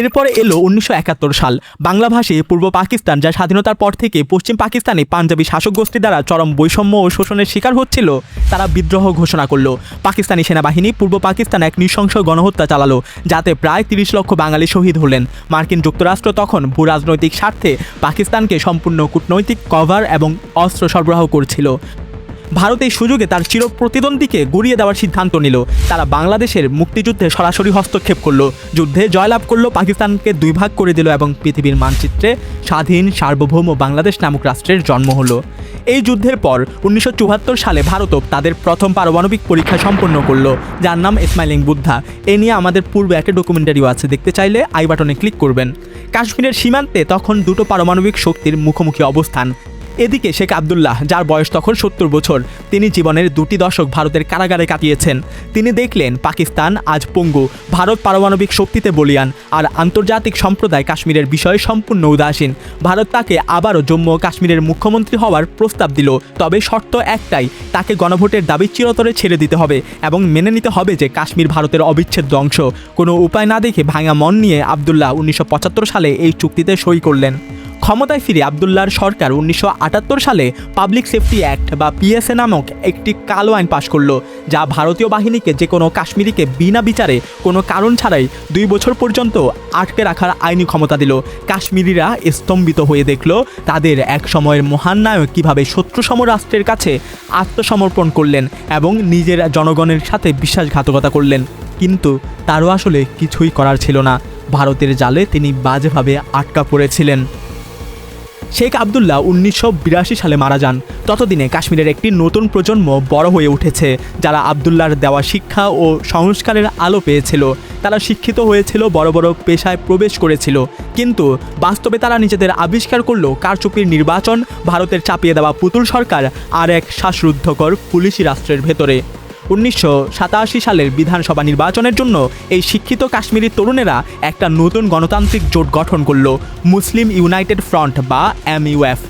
[SPEAKER 1] এরপরে এলো 1971 সাল। বাংলাভাষী পূর্ব পাকিস্তান, যা স্বাধীনতার পর থেকে পশ্চিম পাকিস্তানে পাঞ্জাবি শাসক গোষ্ঠী দ্বারা চরম বৈষম্য ও শোষণের শিকার হচ্ছিল, তারা বিদ্রোহ ঘোষণা করলো। পাকিস্তানি সেনাবাহিনী পূর্ব পাকিস্তানে এক নৃশংস গণহত্যা চালালো, যাতে প্রায় 30 লক্ষ বাঙালি শহীদ হলেন। মার্কিন যুক্তরাষ্ট্র তখন ভূরাজনৈতিক স্বার্থে পাকিস্তানকে সম্পূর্ণ কূটনৈতিক কভার এবং অস্ত্র সরবরাহ করছিল। ভারত এই সুযোগে তার চিরপ্রতিদ্বন্দ্বীকে গুড়িয়ে দেওয়ার সিদ্ধান্ত নিল। তারা বাংলাদেশের মুক্তিযুদ্ধে সরাসরি হস্তক্ষেপ করলো, যুদ্ধে জয়লাভ করলো, পাকিস্তানকে 2 ভাগ করে দিল এবং পৃথিবীর মানচিত্রে স্বাধীন সার্বভৌম বাংলাদেশ নামক রাষ্ট্রের জন্ম হলো। এই যুদ্ধের পর 1974 সালে ভারতও তাদের প্রথম পারমাণবিক পরীক্ষা সম্পন্ন করলো, যার নাম স্মাইলিং বুদ্ধা। এ নিয়ে আমাদের পূর্বে একটা ডকুমেন্টারিও আছে, দেখতে চাইলে আই বাটনে ক্লিক করবেন। কাশ্মীরের সীমান্তে তখন 2টো পারমাণবিক শক্তির মুখোমুখি অবস্থান। এদিকে শেখ আবদুল্লাহ, যার বয়স তখন 70 বছর, তিনি জীবনের 2টি দশক ভারতের কারাগারে কাটিয়েছেন। তিনি দেখলেন পাকিস্তান আজ পঙ্গু, ভারত পারমাণবিক শক্তিতে বলিয়ান, আর আন্তর্জাতিক সম্প্রদায় কাশ্মীরের বিষয়ে সম্পূর্ণ উদাসীন। ভারত তাকে আবারও জম্মু ও কাশ্মীরের মুখ্যমন্ত্রী হওয়ার প্রস্তাব দিল, তবে শর্ত একটাই, তাকে গণভোটের দাবি চিরতরে ছেড়ে দিতে হবে এবং মেনে নিতে হবে যে কাশ্মীর ভারতের অবিচ্ছেদ্য অংশ। কোনো উপায় না দেখে ভাঙা মন নিয়ে আবদুল্লাহ 1975 সালে এই চুক্তিতে সই করলেন। ক্ষমতায় ফিরে আবদুল্লাহর সরকার 1978 সালে পাবলিক সেফটি অ্যাক্ট বা পিএসএ নামক একটি কালো আইন পাশ করলো, যা ভারতীয় বাহিনীকে যে কোনো কাশ্মীরিকে বিনা বিচারে কোনো কারণ ছাড়াই 2 বছর পর্যন্ত আটকে রাখার আইনি ক্ষমতা দিল। কাশ্মীরিরা স্তম্ভিত হয়ে দেখল তাদের এক সময়ের মহান নায়ক কীভাবে শত্রুসম রাষ্ট্রের কাছে আত্মসমর্পণ করলেন এবং নিজের জনগণের সাথে বিশ্বাসঘাতকতা করলেন। কিন্তু তারও আসলে কিছুই করার ছিল না। ভারতের জালে তিনি বাজেভাবে আটকা পড়েছিলেন। শেখ আবদুল্লাহ 1982 সালে মারা যান। ততদিনে কাশ্মীরের একটি নতুন প্রজন্ম বড় হয়ে উঠেছে, যারা আবদুল্লাহর দেওয়া শিক্ষা ও সংস্কারের আলো পেয়েছিল। তারা শিক্ষিত হয়েছিল, বড় বড় পেশায় প্রবেশ করেছিল, কিন্তু বাস্তবে তারা নিজেদের আবিষ্কার করলো কারচুপির নির্বাচন, ভারতের চাপিয়ে দেওয়া পুতুল সরকার আর এক শ্বাসরুদ্ধকর পুলিশি রাষ্ট্রের ভেতরে। 1987 সালের বিধানসভা নির্বাচনের জন্য এই শিক্ষিত কাশ্মীরি তরুণেরা একটা নতুন গণতান্ত্রিক জোট গঠন করল, মুসলিম ইউনাইটেড ফ্রন্ট বা MUF।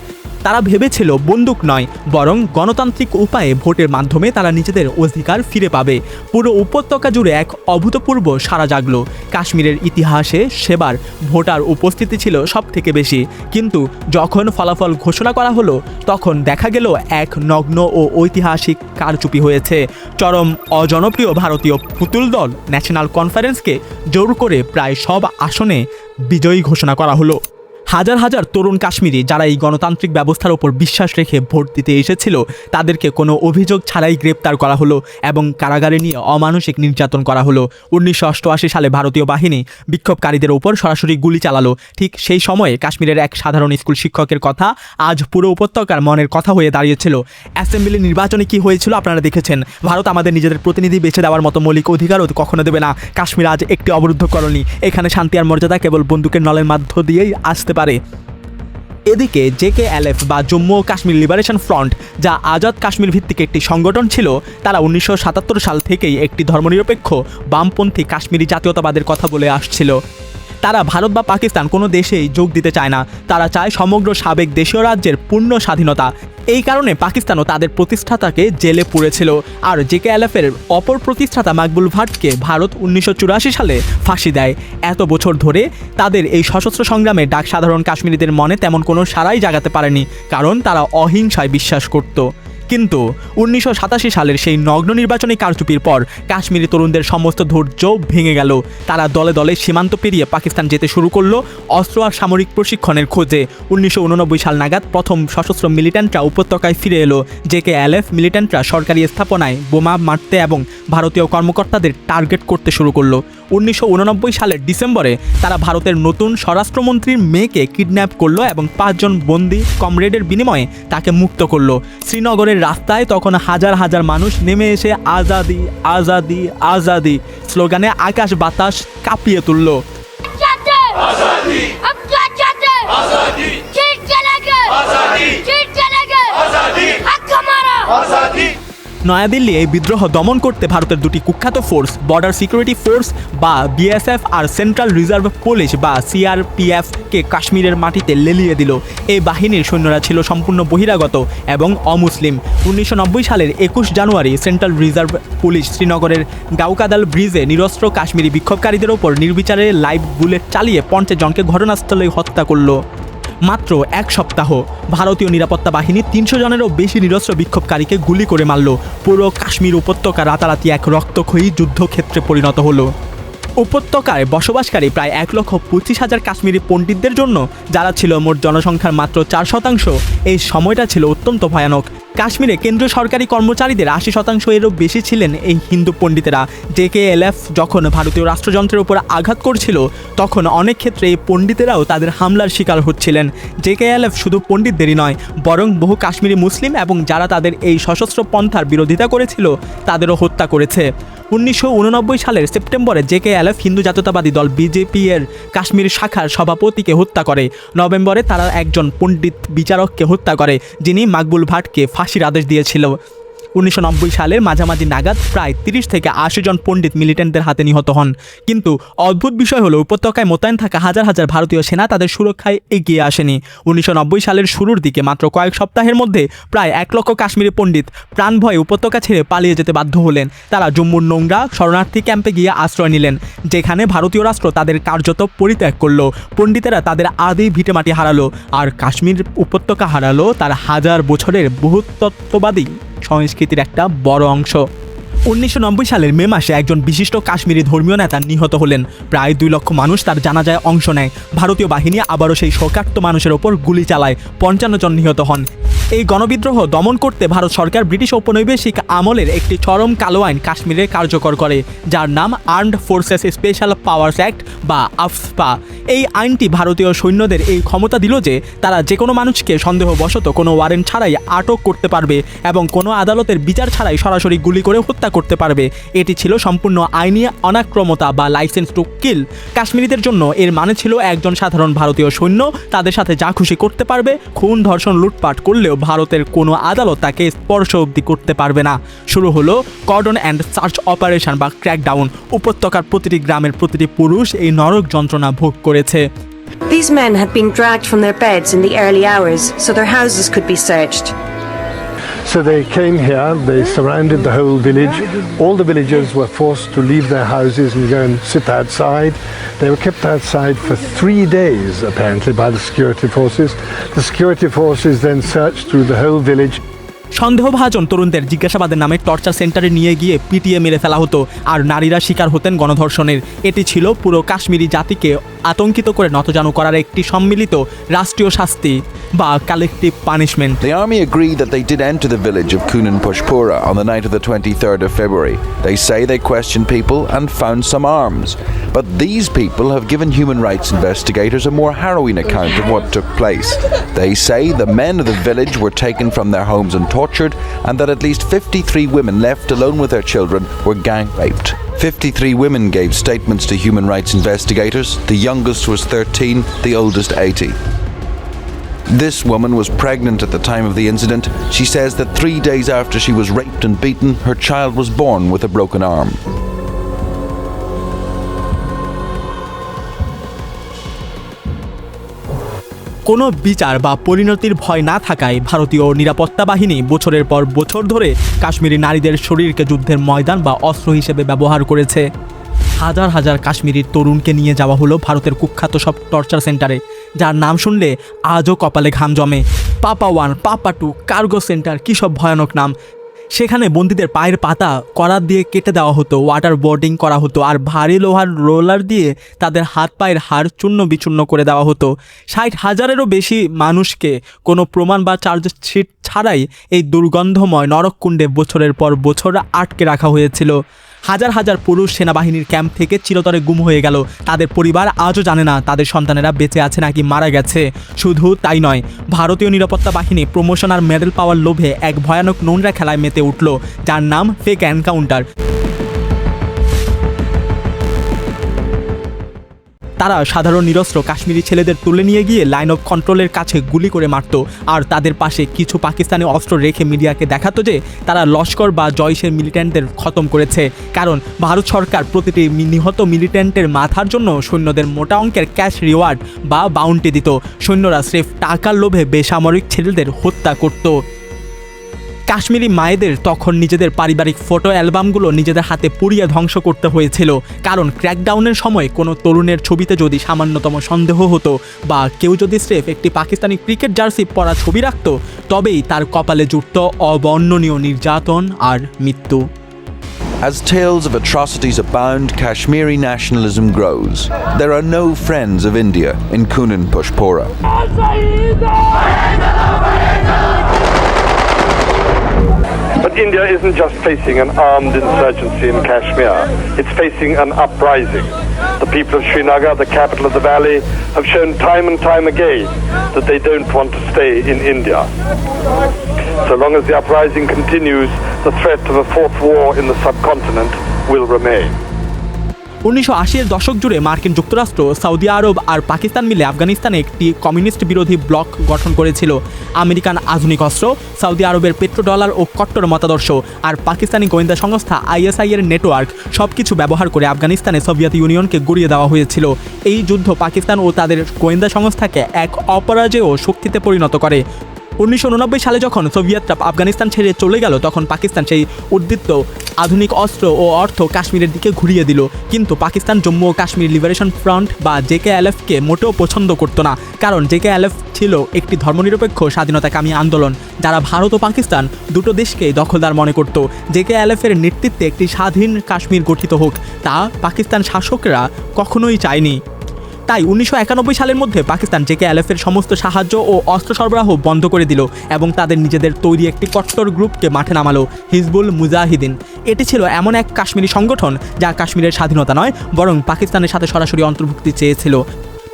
[SPEAKER 1] তারা ভেবেছিল বন্দুক নয়, বরং গণতান্ত্রিক উপায়ে ভোটের মাধ্যমে তারা নিজেদের অধিকার ফিরে পাবে। পুরো উপত্যকা জুড়ে এক অভূতপূর্ব সাড়া জাগলো। কাশ্মীরের ইতিহাসে সেবার ভোটার উপস্থিতি ছিল সবথেকে বেশি, কিন্তু যখন ফলাফল ঘোষণা করা হলো তখন দেখা গেল এক নগ্ন ও ঐতিহাসিক কারচুপি হয়েছে। চরম অজনপ্রিয় ভারতীয় পুতুল দল ন্যাশনাল কনফারেন্সকে জোর করে প্রায় সব আসনে বিজয়ী ঘোষণা করা হলো। হাজার হাজার তরুণ কাশ্মীরি যারা এই গণতান্ত্রিক ব্যবস্থার ওপর বিশ্বাস রেখে ভোট দিতে এসেছিল, তাদেরকে কোনো অভিযোগ ছাড়াই গ্রেপ্তার করা হলো এবং কারাগারে নিয়ে অমানসিক নির্যাতন করা হলো। 1988 সালে ভারতীয় বাহিনী বিক্ষোভকারীদের ওপর সরাসরি গুলি চালালো। ঠিক সেই সময়ে কাশ্মীরের এক সাধারণ স্কুল শিক্ষকের কথা আজ পুরো উপত্যকার মনের কথা হয়ে দাঁড়িয়েছিল। অ্যাসেম্বলি নির্বাচনে কি হয়েছিল আপনারা দেখেছেন। ভারত আমাদের নিজেদের প্রতিনিধি বেছে দেওয়ার মতো মৌলিক অধিকারও কখনো দেবে না। কাশ্মীর আজ একটি অবরুদ্ধ কলোনি। এখানে শান্তি আর মর্যাদা কেবল বন্দুকের নলের মাধ্য দিয়েই আসতে পারে। এদিকে JKLF বা জম্মু ও কাশ্মীর লিবারেশন ফ্রন্ট, যা আজাদ কাশ্মীর ভিত্তিক একটি সংগঠন ছিল, তারা 1977 সাল থেকেই একটি ধর্মনিরপেক্ষ বামপন্থী কাশ্মীরি জাতীয়তাবাদের কথা বলে আসছিল। তারা ভারত বা পাকিস্তান কোনো দেশেই যোগ দিতে চায় না, তারা চায় সমগ্র সাবেক দেশীয় রাজ্যের পূর্ণ স্বাধীনতা। এই কারণে পাকিস্তানও তাদের প্রতিষ্ঠাতাকে জেলে পুরেছিল, আর জেকেএলএফের অপর প্রতিষ্ঠাতা মাকবুল ভাটকে ভারত 1984 সালে ফাঁসি দেয়। এত বছর ধরে তাদের এই সশস্ত্র সংগ্রামে ডাক সাধারণ কাশ্মীরিদের মনে তেমন কোনো সাড়াই জাগাতে পারেনি, কারণ তারা অহিংসায় বিশ্বাস করত। কিন্তু 1987 সালের সেই নগ্ন নির্বাচনী কারচুপির পর কাশ্মীরি তরুণদের সমস্ত ধৈর্য ভেঙে গেল। তারা দলে দলে সীমান্ত পেরিয়ে পাকিস্তান যেতে শুরু করলো অস্ত্র আর সামরিক প্রশিক্ষণের খোঁজে। 1989 সাল নাগাদ প্রথম সশস্ত্র মিলিট্যান্টরা উপত্যকায় ফিরে এলো। জেকেএলএফ মিলিট্যান্টরা সরকারি স্থাপনায় বোমা মারতে এবং ভারতীয় কর্মকর্তাদের টার্গেট করতে শুরু করলো। 1989 সালের ডিসেম্বরে তারা ভারতের নতুন স্বরাষ্ট্রমন্ত্রীর মেয়েকে কিডন্যাপ করলো এবং 5 জন বন্দি কমরেডের বিনিময়ে তাকে মুক্ত করলো। শ্রীনগরের রাস্তায় তখন হাজার হাজার মানুষ নেমে এসে আজাদি আজাদি আজাদি স্লোগানে আকাশ বাতাস কাঁপিয়ে তুলল। নয়াদিল্লি এই বিদ্রোহ দমন করতে ভারতের দুটি কুখ্যাত ফোর্স, বর্ডার সিকিউরিটি ফোর্স বা বিএসএফ আর সেন্ট্রাল রিজার্ভ পুলিশ বা সিআরপিএফকে কাশ্মীরের মাটিতে লেলিয়ে দিল। এই বাহিনীর সৈন্যরা ছিল সম্পূর্ণ বহিরাগত এবং অমুসলিম। 1990 সালের 21 জানুয়ারি সেন্ট্রাল রিজার্ভ পুলিশ শ্রীনগরের গাউকাদাল ব্রিজে নিরস্ত্র কাশ্মীরি বিক্ষোভকারীদের ওপর নির্বিচারে লাইভ বুলেট চালিয়ে 50 জনকে ঘটনাস্থলে হত্যা করল। মাত্র এক সপ্তাহ ভারতীয় নিরাপত্তা বাহিনী 300 জনেরও বেশি নিরস্ত্র বিক্ষোভকারীকে গুলি করে মারল। পুরো কাশ্মীর উপত্যকা রাতারাতি এক রক্তক্ষয়ী যুদ্ধক্ষেত্রে পরিণত হলো। উপত্যকায় বসবাসকারী প্রায় 1,25,000 কাশ্মীরি পণ্ডিতদের জন্য, যারা ছিল মোট জনসংখ্যার মাত্র 4%, এই সময়টা ছিল অত্যন্ত ভয়ানক। কাশ্মীরে কেন্দ্রীয় সরকারি কর্মচারীদের 80% এরও বেশি ছিলেন এই হিন্দু পণ্ডিতেরা। জেকেএলএফ যখন ভারতীয় রাষ্ট্রযন্ত্রের উপর আঘাত করছিল, তখন অনেক ক্ষেত্রে এই পণ্ডিতেরাও তাদের হামলার শিকার হচ্ছিলেন। জেকেএলএফ শুধু পণ্ডিতদেরই নয়, বরং বহু কাশ্মীরি মুসলিম এবং যারা তাদের এই সশস্ত্র পন্থার বিরোধিতা করেছিল তাদেরও হত্যা করেছে। 1989 সালের সেপ্টেম্বরে জেকেএলএফ হিন্দু জাতীয়তাবাদী দল বিজেপি এর কাশ্মীর শাখার সভাপতিকে হত্যা করে। নভেম্বরে তারা একজন পণ্ডিত বিচারককে হত্যা করে, যিনি মাকবুল ভাটকে ফাঁসির আদেশ দিয়েছিল। 1990 সালের মাঝামাঝি নাগাদ প্রায় 30 থেকে 80 জন পণ্ডিত মিলিটেন্টদের হাতে নিহত হন। কিন্তু অদ্ভুত বিষয় হলো, উপত্যকায় মোতায়েন থাকা হাজার হাজার ভারতীয় সেনা তাদের সুরক্ষায় এগিয়ে আসেনি। 1990 সালের শুরুর দিকে মাত্র কয়েক সপ্তাহের মধ্যে প্রায় 1 লক্ষ কাশ্মীরি পণ্ডিত প্রাণ ভয়ে উপত্যকা ছেড়ে পালিয়ে যেতে বাধ্য হলেন। তারা জম্মুর নোংরা শরণার্থী ক্যাম্পে গিয়ে আশ্রয় নিলেন, যেখানে ভারতীয় রাষ্ট্র তাদের কার্যত পরিত্যাগ করলো। পণ্ডিতেরা তাদের আদি ভিটেমাটি হারালো, আর কাশ্মীর উপত্যকা হারালো তার হাজার বছরের বহুতত্ত্ববাদী সংস্কৃতির একটা বড় অংশ। 1990 সালের মে মাসে একজন বিশিষ্ট কাশ্মীরি ধর্মীয় নেতা নিহত হলেন। প্রায় 2 লক্ষ মানুষ তার জানাজায় অংশ নেয়। ভারতীয় বাহিনী আবারও সেই শোকার্ত মানুষের ওপর গুলি চালায়, 55 জন নিহত হন। এই গণবিদ্রোহ দমন করতে ভারত সরকার ব্রিটিশ ঔপনিবেশিক আমলের একটি চরম কালো আইন কাশ্মীরে কার্যকর করে, যার নাম armed forces special powers act বা আফস্পা। এই আইনটি ভারতীয় সৈন্যদের এই ক্ষমতা দিল যে তারা যে কোনো মানুষকে সন্দেহবশত কোনো ওয়ারেন্ট ছাড়াই আটক করতে পারবে এবং কোনো আদালতের বিচার ছাড়াই সরাসরি গুলি করে হত্যা করতে পারবে। এটি ছিল সম্পূর্ণ আইনি অনাক্রমতা বা লাইসেন্স টু কিল। কাশ্মীরিদের জন্য এর মানে ছিল একজন সাধারণ ভারতীয় সৈন্য তাদের সাথে যা খুশি করতে পারবে। খুন, ধর্ষণ, লুটপাট করলেও ভারতের কোনো আদালত তাকে স্পর্শ অবধি করতে পারবে না। শুরু হলো কর্ডন অ্যান্ড সার্চ অপারেশন বা ক্র্যাকডাউন। উপত্যকার প্রতিটি গ্রামের প্রতিটি পুরুষ এই নরক যন্ত্রণা ভোগ করেছে।
[SPEAKER 5] These men had been dragged from their beds in the early hours so their houses could be searched.
[SPEAKER 6] So they came here, they surrounded the whole village. All the villagers were forced to leave their houses and go and sit outside. They were kept outside for 3 days, apparently, by the security forces. The security forces then searched through the whole village.
[SPEAKER 1] সন্দেহভাজন তরুণদের জিজ্ঞাসাবাদের নামে টর্চার সেন্টারে নিয়ে গিয়ে পিটিয়ে মেরে ফেলা হতো, আর নারীরা শিকার হতেন গণধর্ষণের। এটি ছিল পুরো কাশ্মীরি জাতিকে আতঙ্কিত করে নতজানু করার একটি সম্মিলিত রাষ্ট্রীয় শাস্তি বা collective punishment.
[SPEAKER 7] The army agreed that they did enter the village of Kunan Pushpura on the night of the 23rd of February. They say they questioned people and found some arms. But these people have given human rights investigators a more harrowing account of what took place. They say the men of the village were taken from their homes and tortured, and that at least 53 women left alone with their children were gang raped. 53 women gave statements to human rights investigators. The youngest was 13, the oldest 80. This woman was pregnant at the time of the incident. She says that 3 days after she was raped and beaten, her child was born with a broken arm.
[SPEAKER 1] কোনো বিচার বা পরিণতির ভয় না থাকায় ভারতীয় নিরাপত্তা বাহিনী বছরের পর বছর ধরে কাশ্মীরি নারীদের শরীরকে যুদ্ধের ময়দান বা অস্ত্র হিসেবে ব্যবহার করেছে। হাজার হাজার কাশ্মীরি তরুণকে নিয়ে যাওয়া হলো ভারতের কুখ্যাত সব টর্চার সেন্টারে, যার নাম শুনলে আজও কপালে ঘাম জমে। পাপা 1, পাপা 2, কার্গো সেন্টার, কী সব ভয়ানক নাম। সেখানে বন্দীদের পায়ের পাতা করাত দিয়ে কেটে দেওয়া হতো, ওয়াটার বোর্ডিং করা হতো, আর ভারী লোহার রোলার দিয়ে তাদের হাত পায়ের হাড় চূর্ণ বিচূর্ণ করে দেওয়া হতো। 60,000-এরও বেশি মানুষকে কোনো প্রমাণ বা চার্জশিট ছাড়াই এই দুর্গন্ধময় নরককুণ্ডে বছরের পর বছর আটকে রাখা হয়েছিল। হাজার হাজার পুরুষ সেনাবাহিনীর ক্যাম্প থেকে চিরতরে গুম হয়ে গেল। তাদের পরিবার আজও জানে না তাদের সন্তানেরা বেঁচে আছে নাকি মারা গেছে। শুধু তাই নয়, ভারতীয় নিরাপত্তা বাহিনী প্রমোশন আর মেডেল পাওয়ার লোভে এক ভয়ানক নোংরা খেলায় মেতে উঠল, যার নাম ফেক এনকাউন্টার। তারা সাধারণ নিরস্ত্র কাশ্মীরি ছেলেদের তুলে নিয়ে গিয়ে লাইন অফ কন্ট্রোলের কাছে গুলি করে মারত, আর তাদের পাশে কিছু পাকিস্তানি অস্ত্র রেখে মিডিয়াকে দেখাতো যে তারা লস্কর বা জয়শের মিলিট্যান্টদের খতম করেছে। কারণ ভারত সরকার প্রতিটি নিহত মিলিট্যান্টের মাথার জন্য সৈন্যদের মোটা অঙ্কের ক্যাশ রিওয়ার্ড বা বাউন্টি দিত। সৈন্যরা স্রেফ টাকার লোভে বেসামরিক ছেলেদের হত্যা করত। কাশ্মীরি মায়েদের তখন নিজেদের পারিবারিক ফটো অ্যালবামগুলো নিজেদের হাতে পুড়িয়ে ধ্বংস করতে হয়েছিল, কারণ ক্র্যাকডাউনের সময় কোনো তরুণের ছবিতে যদি সামান্যতম সন্দেহ হতো বা কেউ যদি স্রেফ একটি পাকিস্তানি ক্রিকেট জার্সি পরা ছবি রাখত, তবেই তার কপালে জুটত অবর্ণনীয় নির্যাতন আর মৃত্যু।
[SPEAKER 7] As tales of atrocities abound, Kashmiri nationalism grows. There are no friends of India in Kunan Pushpora.
[SPEAKER 6] But India isn't just facing an armed insurgency in Kashmir, it's facing an uprising. The people of Srinagar, the capital of the valley, have shown time and time again that they don't want to stay in India. So long as the uprising continues, the threat of a fourth war in the subcontinent will remain.
[SPEAKER 1] 1980-এর দশক জুড়ে মার্কিন যুক্তরাষ্ট্র, সৌদি আরব আর পাকিস্তান মিলে আফগানিস্তানে একটি কমিউনিস্ট বিরোধী ব্লক গঠন করেছিল। আমেরিকান আধুনিক অস্ত্র, সৌদি আরবের পেট্রোডলার ও কট্টর মতাদর্শ, আর পাকিস্তানি গোয়েন্দা সংস্থা ISI এর নেটওয়ার্ক সব কিছু ব্যবহার করে আফগানিস্তানে সোভিয়েত ইউনিয়নকে গুড়িয়ে দেওয়া হয়েছিল। এই যুদ্ধ পাকিস্তান ও তাদের গোয়েন্দা সংস্থাকে এক অপরাজেয় শক্তিতে পরিণত করে। 1989 সালে যখন সোভিয়েতরা আফগানিস্তান ছেড়ে চলে গেল, তখন পাকিস্তান সেই উদ্দীপ্ত আধুনিক অস্ত্র ও অর্থ কাশ্মীরের দিকে ঘুরিয়ে দিল। কিন্তু পাকিস্তান জম্মু ও কাশ্মীর লিবারেশন ফ্রন্ট বা JKLF-কে মোটেও পছন্দ করতো না, কারণ JKLF ছিল একটি ধর্মনিরপেক্ষ স্বাধীনতাকামী আন্দোলন, যারা ভারত ও পাকিস্তান দুটো দেশকেই দখলদার মনে করত। JKLF-এর নেতৃত্বে একটি স্বাধীন কাশ্মীর গঠিত হোক, তা পাকিস্তান শাসকরা কখনোই চায়নি। তাই 1991 সালের মধ্যে পাকিস্তান JKLF-এর সমস্ত সাহায্য ও অস্ত্র সরবরাহ বন্ধ করে দিল এবং তাদের নিজেদের তৈরি একটি কট্টর গ্রুপকে মাঠে নামালো, হিজবুল মুজাহিদিন। এটি ছিল এমন এক কাশ্মীরি সংগঠন যা কাশ্মীরের স্বাধীনতা নয়, বরং পাকিস্তানের সাথে সরাসরি অন্তর্ভুক্তি চেয়েছিল।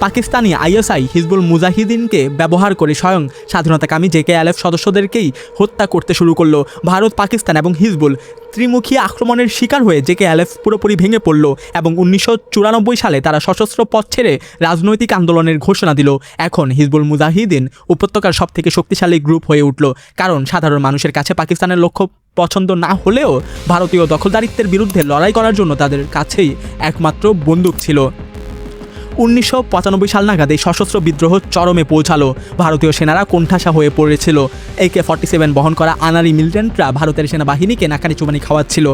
[SPEAKER 1] পাকিস্তানি ISI হিজবুল মুজাহিদিনকে ব্যবহার করে স্বয়ং স্বাধীনতাকামী JKLF সদস্যদেরকেই হত্যা করতে শুরু করলো। ভারত, পাকিস্তান এবং হিজবুল ত্রিমুখী আক্রমণের শিকার হয়ে JKLF পুরোপুরি ভেঙে পড়ল এবং 1994 সালে তারা সশস্ত্র পথ ছেড়ে রাজনৈতিক আন্দোলনের ঘোষণা দিল। এখন হিজবুল মুজাহিদিন উপত্যকার সবথেকে শক্তিশালী গ্রুপ হয়ে উঠল, কারণ সাধারণ মানুষের কাছে পাকিস্তানের লক্ষ্য পছন্দ না হলেও ভারতীয় দখলদারিত্বের বিরুদ্ধে লড়াই করার জন্য তাদের কাছেই একমাত্র বন্দুক ছিল। 1995 সাল নাগাদ এই সশস্ত্র বিদ্রোহ চরমে পৌঁছালো। ভারতীয় সেনারা কোণঠাসা হয়ে পড়েছিল। AK-47 বহন করা আনারি মিলিটেন্টরা ভারতের সেনাবাহিনীকে নাকানি চুবানি খাওয়াচ্ছিল।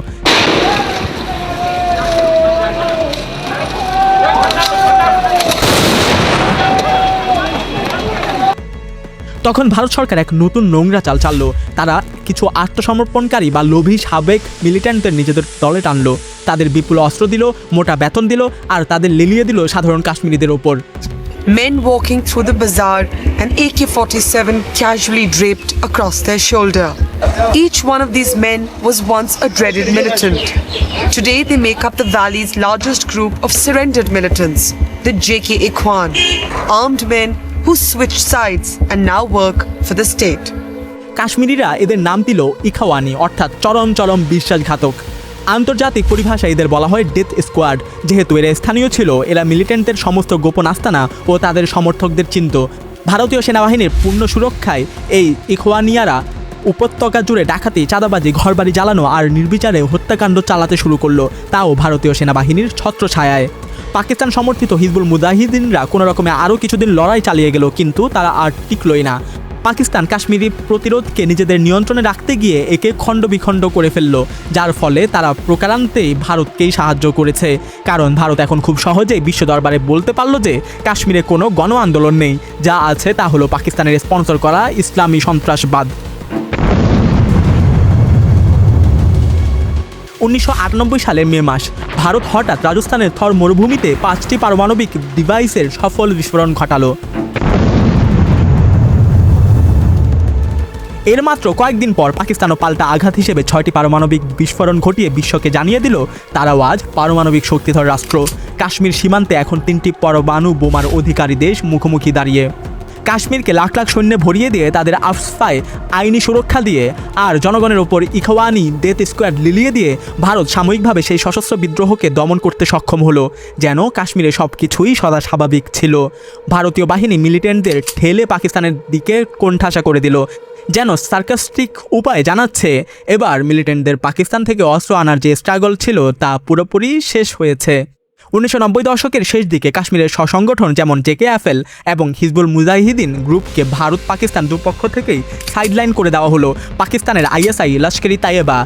[SPEAKER 1] তখন ভারত সরকার এক নতুন নোংরা চাল চাললো। তারা কিছু আত্মসমর্পণকারী বা লোভী সাবেক মিলিট্যান্টদের নিজেদের দলে টানলো, তাদের বিপুল অস্ত্র দিল, মোটা বেতন দিল, আর তাদের লেলিয়ে দিল সাধারণ কাশ্মীরিদের ওপর।
[SPEAKER 8] Men walking through the bazaar and AK-47 casually draped across their shoulder. Each one of these men was once a dreaded militant. Today they make up the valley's largest group of surrendered militants, the JK Ikhwan, armed men who switched sides and now work for the state.
[SPEAKER 1] কাশ্মীরিরা এদের নাম দিল ইখাওয়ানি, অর্থাৎ চরম চরম বিশ্বাসঘাতক। আন্তর্জাতিক পরিভাষায় এদের বলা হয় ডেথ স্কোয়াড। যেহেতু এরা স্থানীয় ছিল, এরা মিলিটেন্টদের সমস্ত গোপন আস্তানা ও তাদের সমর্থকদের চিনত। ভারতীয় সেনাবাহিনীর পূর্ণ সুরক্ষায় এই ইখওয়ানিয়ারা উপত্যকা জুড়ে ডাকাতি, চাঁদাবাজি, ঘরবাড়ি জ্বালানো আর নির্বিচারে হত্যাকাণ্ড চালাতে শুরু করলো, তাও ভারতীয় সেনাবাহিনীর ছত্রছায়ায়। পাকিস্তান সমর্থিত হিজবুল মুজাহিদিনরা কোনো রকমে আরও কিছুদিন লড়াই চালিয়ে গেল, কিন্তু তারা আর টিকলই না। পাকিস্তান কাশ্মীরি প্রতিরোধকে নিজেদের নিয়ন্ত্রণে রাখতে গিয়ে একে খণ্ডবিখণ্ড করে ফেলল, যার ফলে তারা প্রকারান্তেই ভারতকেই সাহায্য করেছে। কারণ ভারত এখন খুব সহজেই বিশ্ব দরবারে বলতে পারল যে কাশ্মীরে কোনো গণ আন্দোলন নেই, যা আছে তা হলো পাকিস্তানের স্পন্সর করা ইসলামী সন্ত্রাসবাদ। 1998 সালের মে মাস ভারত হঠাৎ রাজস্থানের থর মরুভূমিতে 5টি পারমাণবিক ডিভাইসের সফল বিস্ফোরণ ঘটালো। এর মাত্র কয়েকদিন পর পাকিস্তানও পাল্টা আঘাত হিসেবে 6টি পারমাণবিক বিস্ফোরণ ঘটিয়ে বিশ্বকে জানিয়ে দিল তারাও আজ পারমাণবিক শক্তিধর রাষ্ট্র। কাশ্মীর সীমান্তে এখন 3টি পরমাণু বোমার অধিকারী দেশ মুখোমুখি দাঁড়িয়ে। কাশ্মীরকে লাখ লাখ সৈন্যে ভরিয়ে দিয়ে তাদের আফসায় আইনি সুরক্ষা দিয়ে আর জনগণের ওপর ইখওয়ানি ডেথ স্কোয়াড লিলিয়ে দিয়ে ভারত সাময়িকভাবে সেই সশস্ত্র বিদ্রোহকে দমন করতে সক্ষম হলো, যেন কাশ্মীরে সব কিছুই সদা স্বাভাবিক ছিল। ভারতীয় বাহিনী মিলিটেন্টদের ঠেলে পাকিস্তানের দিকে কোণঠাসা করে দিল, যেন সার্কাস্টিক উপায়ে জানাচ্ছে এবার মিলিটেন্টদের পাকিস্তান থেকে অস্ত্র আনার যে স্ট্রাগল ছিল তা পুরোপুরি শেষ হয়েছে। 1990 দশকের শেষ দিকে কাশ্মীরের স্বসংগঠন যেমন JKFL এবং হিজবুল মুজাহিদিন গ্রুপকে ভারত পাকিস্তান দুপক্ষ থেকেই সাইডলাইন করে দেওয়া হলো। পাকিস্তানের ISI, লস্করি তাইয়েবা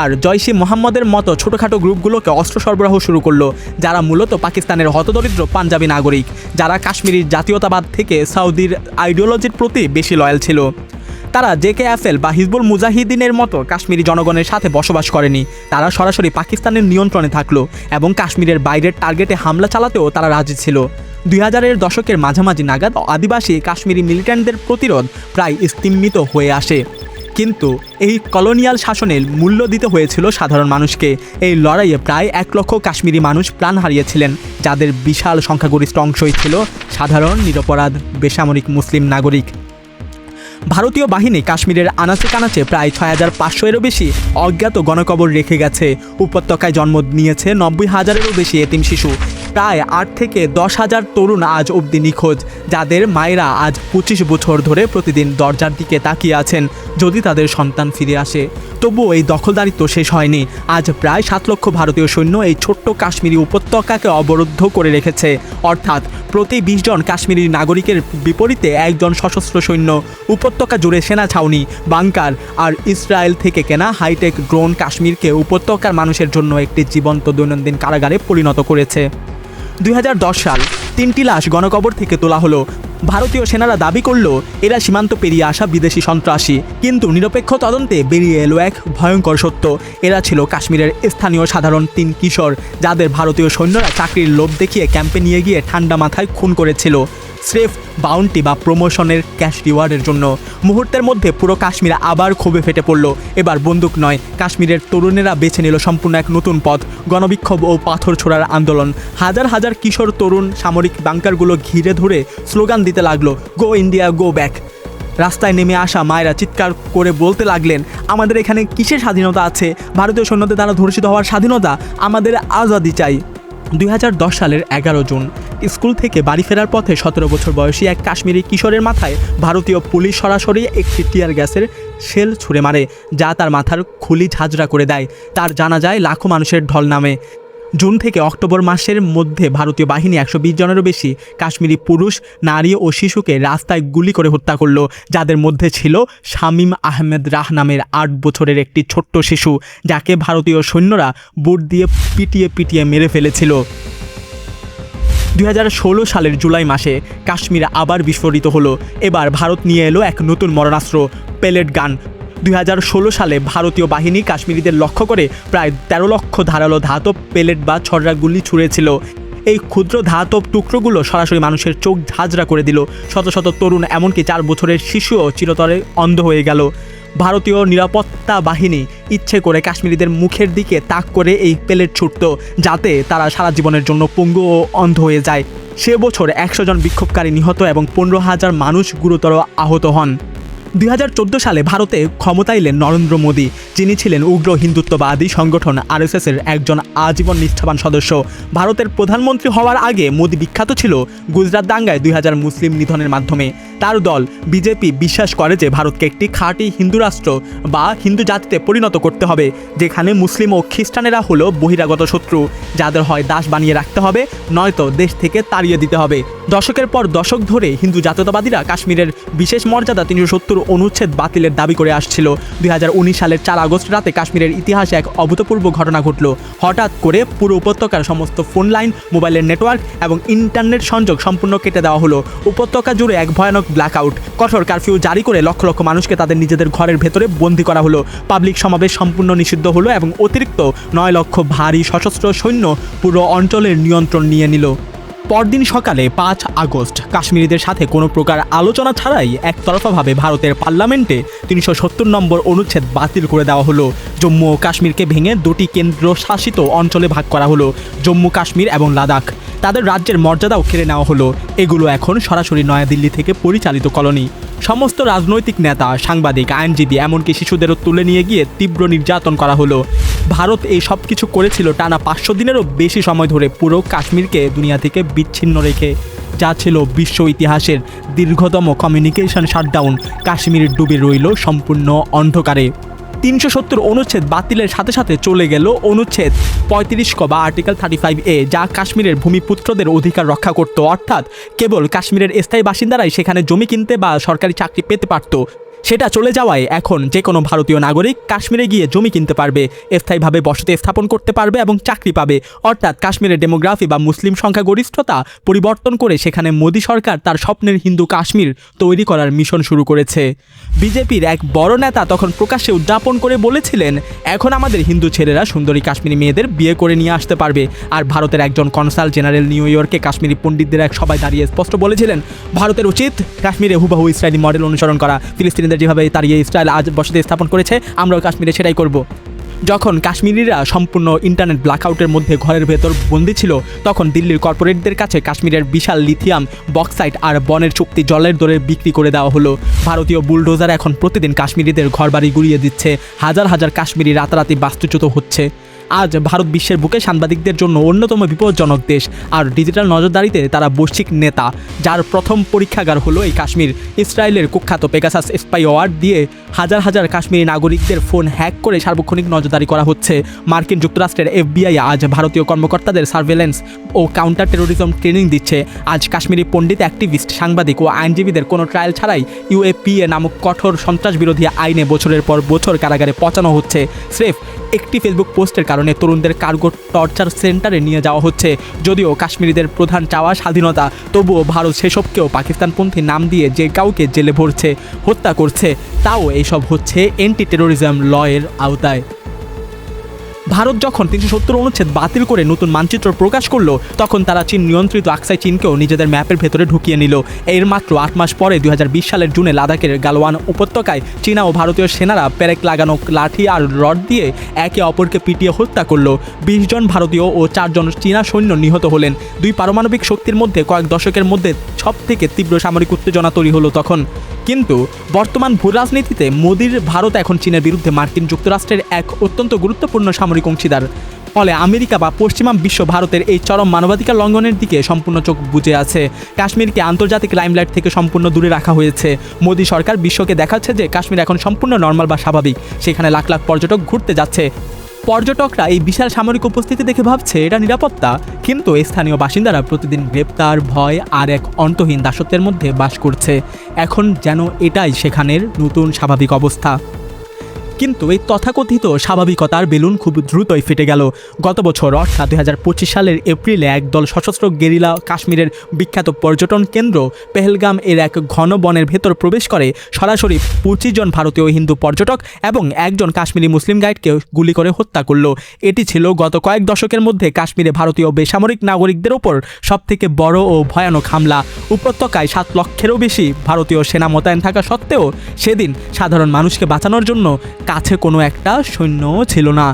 [SPEAKER 1] আর জয়শি মোহাম্মদের মতো ছোটোখাটো গ্রুপগুলোকে অস্ত্র সরবরাহ শুরু করলো, যারা মূলত পাকিস্তানের হতদরিদ্র পাঞ্জাবি নাগরিক, যারা কাশ্মীরের জাতীয়তাবাদ থেকে সৌদির আইডিওলজির প্রতি বেশি লয়াল ছিল। তারা JKFL বা হিজবুল মুজাহিদিনের মতো কাশ্মীরি জনগণের সাথে বসবাস করেনি, তারা সরাসরি পাকিস্তানের নিয়ন্ত্রণে থাকলো এবং কাশ্মীরের বাইরের টার্গেটে হামলা চালাতেও তারা রাজি ছিল। 2000-এর দশকের মাঝামাঝি নাগাদ আদিবাসী কাশ্মীরি মিলিটেন্টদের প্রতিরোধ প্রায় স্তিমিত হয়ে আসে, কিন্তু এই কলোনিয়াল শাসনের মূল্য দিতে হয়েছিল সাধারণ মানুষকে। এই লড়াইয়ে প্রায় 1 লক্ষ কাশ্মীরি মানুষ প্রাণ হারিয়েছিলেন, যাদের বিশাল সংখ্যাগরিষ্ঠ অংশই ছিল সাধারণ নিরপরাধ বেসামরিক মুসলিম নাগরিক। ভারতীয় বাহিনী কাশ্মীরের আনাচে কানাচে প্রায় 6500-এরও বেশি অজ্ঞাত গণকবর রেখে গেছে। উপত্যকায় জন্ম নিয়েছে 90,000-এরও বেশি এতিম শিশু। প্রায় 8 থেকে 10,000 তরুণ আজ অবধি নিখোঁজ, যাদের মায়েরা আজ 25 বছর ধরে প্রতিদিন দরজার দিকে তাকিয়ে আছেন যদি তাদের সন্তান ফিরে আসে। তবুও এই দখলদারিত্ব শেষ হয়নি। আজ প্রায় 7 লক্ষ ভারতীয় সৈন্য এই ছোট্ট কাশ্মীরি উপত্যকাকে অবরুদ্ধ করে রেখেছে, অর্থাৎ প্রতি 20 জন কাশ্মীরি নাগরিকের বিপরীতে একজন সশস্ত্র সৈন্য। উপত্যকা জুড়ে সেনা ছাউনি, বাংকার আর ইসরায়েল থেকে কেনা হাইটেক ড্রোন কাশ্মীরকে উপত্যকার মানুষের জন্য একটি জীবন্ত দৈনন্দিন কারাগারে পরিণত করেছে। 2010 সাল 3টি লাশ গণকবর থেকে তোলা হলো। ভারতীয় সেনারা দাবি করল এরা সীমান্ত পেরিয়ে আসা বিদেশি সন্ত্রাসী, কিন্তু নিরপেক্ষ তদন্তে বেরিয়ে এলো এক ভয়ঙ্কর সত্য। এরা ছিল কাশ্মীরের স্থানীয় সাধারণ 3 কিশোর, যাদের ভারতীয় সৈন্যরা চাকরির লোভ দেখিয়ে ক্যাম্পে নিয়ে গিয়ে ঠান্ডা মাথায় খুন করেছিল স্রেফ বাউন্টি বা প্রমোশনের ক্যাশ রিওয়ার্ডের জন্য। মুহূর্তের মধ্যে পুরো কাশ্মীর আবার ক্ষোভে ফেটে পড়ল। এবার বন্দুক নয়, কাশ্মীরের তরুণেরা বেছে নিল সম্পূর্ণ এক নতুন পথ, গণবিক্ষোভ ও পাথর ছোড়ার আন্দোলন। হাজার হাজার কিশোর তরুণ সামরিক বাংকারগুলো ঘিরে ধরে স্লোগান দিতে লাগলো, গো ইন্ডিয়া গো ব্যাক। রাস্তায় নেমে আসা মায়েরা চিৎকার করে বলতে লাগলেন, আমাদের এখানে কিসের স্বাধীনতা আছে? ভারতীয় সৈন্যদের দ্বারা ধর্ষিত হওয়ার স্বাধীনতা, আমাদের আজাদি চাই। 2010 সালের 11 জুন স্কুল থেকে বাড়ি ফেরার পথে 17 বছর বয়সী এক কাশ্মীরি কিশোরের মাথায় ভারতীয় পুলিশ সরাসরি একটি টিয়ার গ্যাসের শেল ছুঁড়ে মারে, যা তার মাথার খুলি ঝাঁঝরা করে দেয়। তার জানাজায় লাখো মানুষের ঢল নামে। জুন থেকে অক্টোবর মাসের মধ্যে ভারতীয় বাহিনী 120 জনেরও বেশি কাশ্মীরি পুরুষ, নারী ও শিশুকে রাস্তায় গুলি করে হত্যা করল, যাদের মধ্যে ছিল শামীম আহমেদ রাহ নামের 8 বছরের একটি ছোট্ট শিশু, যাকে ভারতীয় সৈন্যরা বুট দিয়ে পিটিয়ে পিটিয়ে মেরে ফেলেছিল। 2016 সালের জুলাই মাসে কাশ্মীর আবার বিস্ফোরিত হলো। এবার ভারত নিয়ে এলো এক নতুন মরণাস্ত্র, পেলেট গান। 2016 সালে ভারতীয় বাহিনী কাশ্মীরিদের লক্ষ্য করে প্রায় 13 লক্ষ ধারালো ধাতব পেলেট বা ছড়রা গুলি ছুঁড়েছিল। এই ক্ষুদ্র ধাতব টুকরোগুলো সরাসরি মানুষের চোখ ঝাঁঝরা করে দিল। শত শত তরুণ, এমনকি 4 বছরের শিশুও চিরতরে অন্ধ হয়ে গেল। ভারতীয় নিরাপত্তা বাহিনী ইচ্ছে করে কাশ্মীরিদের মুখের দিকে তাক করে এই পেলেট ছুটত, যাতে তারা সারা জীবনের জন্য পঙ্গু ও অন্ধ হয়ে যায়। সে বছর 100 জন বিক্ষোভকারী নিহত এবং 15,000 মানুষ গুরুতর আহত হন। 2014 সালে ভারতে ক্ষমতা এলেন নরেন্দ্র মোদী, যিনি ছিলেন উগ্র হিন্দুত্ববাদী সংগঠন আরএসএসের একজন আজীবন নিষ্ঠাবান সদস্য। ভারতের প্রধানমন্ত্রী হওয়ার আগে মোদী বিখ্যাত ছিল গুজরাট দাঙ্গায় 2000 মুসলিম নিধনের মাধ্যমে। তার দল বিজেপি বিশ্বাস করে যে ভারতকে একটি খাঁটি হিন্দু রাষ্ট্র বা হিন্দু জাতিতে পরিণত করতে হবে, যেখানে মুসলিম ও খ্রিস্টানেরা হলো বহিরাগত শত্রু, যাদের হয় দাস বানিয়ে রাখতে হবে, নয়তো দেশ থেকে তাড়িয়ে দিতে হবে। দশকের পর দশক ধরে হিন্দু জাতীয়তাবাদীরা কাশ্মীরের বিশেষ মর্যাদা 370 অনুচ্ছেদ বাতিলের দাবি করে আসছিল। 2019 সালের 4 আগস্ট রাতে কাশ্মীরের ইতিহাসে এক অভূতপূর্ব ঘটনা ঘটল। হঠাৎ করে পুরো উপত্যকার সমস্ত ফোন লাইন, মোবাইলের নেটওয়ার্ক এবং ইন্টারনেট সংযোগ সম্পূর্ণ কেটে দেওয়া হলো। উপত্যকা জুড়ে এক ভয়ানক ব্ল্যাকআউট, কঠোর কারফিউ জারি করে লক্ষ লক্ষ মানুষকে তাদের নিজেদের ঘরের ভেতরে বন্দী করা হলো। পাবলিক সমাবেশ সম্পূর্ণ নিষিদ্ধ হলো এবং অতিরিক্ত 9 লক্ষ ভারী সশস্ত্র সৈন্য পুরো অঞ্চলের নিয়ন্ত্রণ নিয়ে নিল। পরদিন সকালে 5 আগস্ট কাশ্মীরিদের সাথে কোনো প্রকার আলোচনা ছাড়াই একতরফাভাবে ভারতের পার্লামেন্টে 370 নম্বর অনুচ্ছেদ বাতিল করে দেওয়া হলো। জম্মু ও কাশ্মীরকে ভেঙে 2টি কেন্দ্রশাসিত অঞ্চলে ভাগ করা হলো, জম্মু কাশ্মীর এবং লাদাখ। তাদের রাজ্যের মর্যাদাও কেড়ে নেওয়া হলো। এগুলো এখন সরাসরি নয়াদিল্লি থেকে পরিচালিত কলোনি। সমস্ত রাজনৈতিক নেতা, সাংবাদিক, আইনজীবী, এমনকি শিশুদেরও তুলে নিয়ে গিয়ে তীব্র নির্যাতন করা হলো। ভারত এই সব কিছু করেছিল টানা 500 দিনেরও বেশি সময় ধরে, পুরো কাশ্মীরকে দুনিয়া থেকে বিচ্ছিন্ন রেখে, যা ছিল বিশ্ব ইতিহাসের দীর্ঘতম কমিউনিকেশন শাটডাউন। কাশ্মীর ডুবে রইল সম্পূর্ণ অন্ধকারে। 370 অনুচ্ছেদ বাতিলের সাথে সাথে চলে গেল অনুচ্ছেদ 35 ক বা আর্টিকেল 35A, যা কাশ্মীরের ভূমিপুত্রদের অধিকার রক্ষা করত। অর্থাৎ কেবল কাশ্মীরের স্থায়ী বাসিন্দারাই সেখানে জমি কিনতে বা সরকারি চাকরি পেতে পারত। সেটা চলে যাওয়ায় এখন যে কোনো ভারতীয় নাগরিক কাশ্মীরে গিয়ে জমি কিনতে পারবে, স্থায়ীভাবে বসতি স্থাপন করতে পারবে এবং চাকরি পাবে। অর্থাৎ কাশ্মীরের ডেমোগ্রাফি বা মুসলিম সংখ্যাগরিষ্ঠতা পরিবর্তন করে সেখানে মোদী সরকার তার স্বপ্নের হিন্দু কাশ্মীর তৈরি করার মিশন শুরু করেছে। বিজেপির এক বড় নেতা তখন প্রকাশ্যে উদযাপন করে বলেছিলেন, এখন আমাদের হিন্দু ছেলেরা সুন্দরী কাশ্মীরি মেয়েদের বিয়ে করে নিয়ে আসতে পারবে। আর ভারতের একজন কনসাল জেনারেল নিউ ইয়র্কে কাশ্মীরি পণ্ডিতদের এক সভায় দাঁড়িয়ে স্পষ্ট বলেছিলেন, ভারতের উচিত কাশ্মীরে হুবহু ইসরায়েলি মডেল অনুসরণ করা। ফিলিস্তিনিদের যেভাবে তাড়িয়ে ইসরায়েল আজ বসতি স্থাপন করেছে, আমরাও কাশ্মীরে সেটাই করব। যখন কাশ্মীরিরা সম্পূর্ণ ইন্টারনেট ব্ল্যাকআউটের মধ্যে ঘরের ভেতর বন্দী ছিল, তখন দিল্লির কর্পোরেটদের কাছে কাশ্মীরের বিশাল লিথিয়াম, বক্সাইট আর বনের চুক্তি জলের দরে বিক্রি করে দেওয়া হলো। ভারতীয় বুলডোজার এখন প্রতিদিন কাশ্মীরিদের ঘরবাড়ি গুড়িয়ে দিচ্ছে। হাজার হাজার কাশ্মীরি রাতারাতি বাস্তুচ্যুত হচ্ছে। আজ ভারত বিশ্বের বুকে সাংবাদিকদের জন্য অন্যতম বিপজ্জনক দেশ, আর ডিজিটাল নজরদারিতে তারা বৈশ্বিক নেতা, যার প্রথম পরীক্ষাগার হলো এই কাশ্মীর। ইসরায়েলের কুখ্যাত পেগাসাস স্পাইওয়ার দিয়ে হাজার হাজার কাশ্মীরি নাগরিকদের ফোন হ্যাক করে সার্বক্ষণিক নজরদারি করা হচ্ছে। মার্কিন যুক্তরাষ্ট্রের FBI আজ ভারতীয় কর্মকর্তাদের সার্ভেলেন্স ও কাউন্টার টেরোরিজম ট্রেনিং দিচ্ছে। আজ কাশ্মীরি পণ্ডিত, অ্যাক্টিভিস্ট, সাংবাদিক ও আইনজীবীদের কোনো ট্রায়াল ছাড়াই UAPA নামক কঠোর সন্ত্রাস বিরোধী আইনে বছরের পর বছর কারাগারে পচানো হচ্ছে। স্রেফ একটি ফেসবুক পোস্টের কারণে তরুণদের কার্গো টর্চার সেন্টারে নিয়ে যাওয়া হচ্ছে। যদিও কাশ্মীরিদের প্রধান চাওয়া স্বাধীনতা, তবুও ভারত সেসবকেও পাকিস্তানপন্থী নাম দিয়ে যে কাউকে জেলে ভরছে, হত্যা করছে, তাও এইসব হচ্ছে অ্যান্টি টেরোরিজম লয়ের আওতায়। ভারত যখন 370 অনুচ্ছেদ বাতিল করে নতুন মানচিত্র প্রকাশ করলো, তখন তারা চীন নিয়ন্ত্রিত আকসাই চীনকেও নিজেদের ম্যাপের ভেতরে ঢুকিয়ে নিল। এর মাত্র 8 মাস পরে 2020 সালের জুনে লাদাখের গালওয়ান উপত্যকায় চীনা ও ভারতীয় সেনারা পেরেক লাগানো লাঠি আর রড দিয়ে একে অপরকে পিটিয়ে হত্যা করলো। 20 জন ভারতীয় ও 4 জন চীনা সৈন্য নিহত হলেন। দুই পারমাণবিক শক্তির মধ্যে কয়েক দশকের মধ্যে সবথেকে তীব্র সামরিক উত্তেজনা তৈরি হলো তখন। কিন্তু বর্তমান ভূরাজনীতিতে মোদির ভারত এখন চীনের বিরুদ্ধে মার্কিন যুক্তরাষ্ট্রের এক অত্যন্ত গুরুত্বপূর্ণ সামরিক অংশীদার। ফলে আমেরিকা বা পশ্চিমা বিশ্ব ভারতের এই চরম মানবাধিকার লঙ্ঘনের দিকে সম্পূর্ণ চোখ বুজে আছে। কাশ্মীরকে আন্তর্জাতিক লাইমলাইট থেকে সম্পূর্ণ দূরে রাখা হয়েছে। মোদি সরকার বিশ্বকে দেখাচ্ছে যে কাশ্মীর এখন সম্পূর্ণ নর্মাল বা স্বাভাবিক। সেখানে লাখ লাখ পর্যটক ঘুরতে যাচ্ছে। পর্যটকরা এই বিশাল সামরিক উপস্থিতি দেখে ভাবছে এটা নিরাপত্তা, কিন্তু স্থানীয় বাসিন্দারা প্রতিদিন গ্রেপ্তার, ভয় আর এক অন্তহীন দাসত্বের মধ্যে বাস করছে। এখন যেন এটাই সেখানের নতুন স্বাভাবিক অবস্থা। কিন্তু এই তথাকথিত স্বাভাবিকতার বেলুন খুব দ্রুতই ফেটে গেল। গত বছর অর্থাৎ 2025 সালের এপ্রিলে একদল সশস্ত্র গেরিলা কাশ্মীরের বিখ্যাত পর্যটন কেন্দ্র পেহেলগাম এর এক ঘন বনের ভেতর প্রবেশ করে সরাসরি 25 জন ভারতীয় হিন্দু পর্যটক এবং একজন কাশ্মীরি মুসলিম গাইডকে গুলি করে হত্যা করল। এটি ছিল গত কয়েক দশকের মধ্যে কাশ্মীরে ভারতীয় বেসামরিক নাগরিকদের ওপর সবথেকে বড় ও ভয়ানক হামলা। উপত্যকায় 7 লক্ষেরও বেশি ভারতীয় সেনা মোতায়েন থাকা সত্ত্বেও সেদিন সাধারণ মানুষকে বাঁচানোর জন্য কাছে কোনো একটা সৈন্য ছিল না।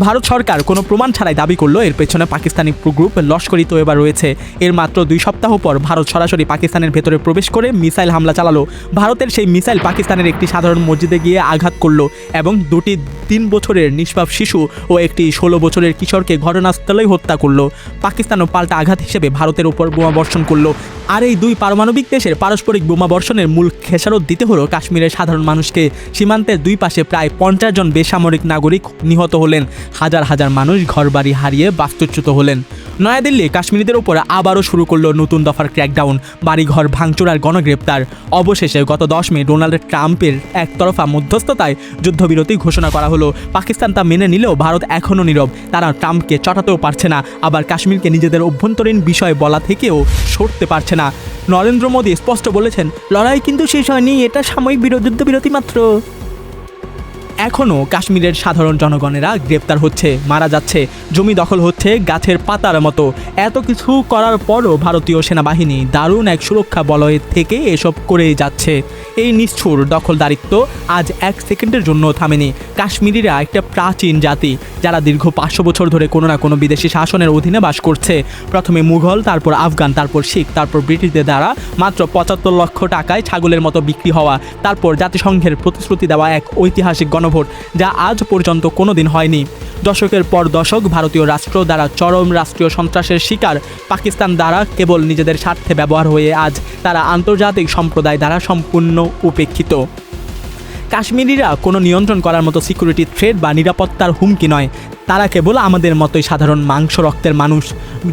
[SPEAKER 1] ভারত সরকার কোনো প্রমাণ ছাড়াই দাবি করলো এর পেছনে পাকিস্তানি গ্রুপ লস্করি তৈয়বা রয়েছে। এর মাত্র 2 সপ্তাহ পর ভারত সরাসরি পাকিস্তানের ভেতরে প্রবেশ করে মিসাইল হামলা চালালো। ভারতের সেই মিসাইল পাকিস্তানের একটি সাধারণ মসজিদে গিয়ে আঘাত করলো এবং 2টি 3 বছরের নিষ্পাপ শিশু ও একটি 16 বছরের কিশোরকে ঘটনাস্থলেই হত্যা করলো। পাকিস্তানও পাল্টা আঘাত হিসেবে ভারতের উপর বোমা বর্ষণ করলো। আর এই 2 পারমাণবিক দেশের পারস্পরিক বোমা বর্ষণের মূল খেসারত দিতে হলো কাশ্মীরের সাধারণ মানুষকে। সীমান্তের 2 পাশে প্রায় 50 জন বেসামরিক নাগরিক নিহত হলেন, হাজার হাজার মানুষ ঘরবাড়ি হারিয়ে বাস্তুচ্যুত হলেন। নয়াদিল্লি কাশ্মীরিদের উপর আবারও শুরু করলো নতুন দফার ক্র্যাকডাউন, বাড়িঘর ভাঙচুর আর গণগ্রেপ্তার। অবশেষে গত 10 মে ডোনাল্ড ট্রাম্পের একতরফা মধ্যস্থতায় যুদ্ধবিরতি ঘোষণা করা হলো। পাকিস্তান তা মেনে নিলেও ভারত এখনও নীরব। তারা ট্রাম্পকে চটাতেও পারছে না, আবার কাশ্মীরকে নিজেদের অভ্যন্তরীণ বিষয় বলা থেকেও সরতে পারছে না। নরেন্দ্র মোদী স্পষ্ট বলেছেন, লড়াই কিন্তু শেষ হয়নি, এটা সাময়িক যুদ্ধবিরতি মাত্র। এখনও কাশ্মীরের সাধারণ জনগণেরা গ্রেপ্তার হচ্ছে, মারা যাচ্ছে, জমি দখল হচ্ছে গাছের পাতার মতো। এত কিছু করার পরও ভারতীয় সেনাবাহিনী দারুণ এক সুরক্ষা বলয় থেকে এসব করেই যাচ্ছে। এই নিষ্ঠুর দখলদারিত্ব আজ 1 সেকেন্ডের জন্য থামেনি। কাশ্মীরিরা একটা প্রাচীন জাতি, যারা দীর্ঘ 500 বছর ধরে কোনো না কোনো বিদেশি শাসনের অধীনে বাস করছে। প্রথমে মুঘল, তারপর আফগান, তারপর শিখ, তারপর ব্রিটিশদের দ্বারা মাত্র 75 লক্ষ টাকায় ছাগলের মতো বিক্রি হওয়া, তারপর জাতিসংঘের প্রতিশ্রুতি দেওয়া এক ঐতিহাসিক গণভোট, যা আজ পর্যন্ত কোনো দিন হয়নি। দশকের পর দশক ভারতীয় রাষ্ট্র দ্বারা চরম রাষ্ট্রীয় সন্ত্রাসের শিকার, পাকিস্তান দ্বারা কেবল নিজেদের স্বার্থে ব্যবহার হয়ে আজ তারা আন্তর্জাতিক সম্প্রদায় দ্বারা সম্পূর্ণ উপেক্ষিত। কাশ্মীরিরা কোনো নিয়ন্ত্রণ করার মতো সিকিউরিটি থ্রেট বা নিরাপত্তার হুমকি নয়। তারা কেবল আমাদের মতোই সাধারণ মাংস রক্তের মানুষ,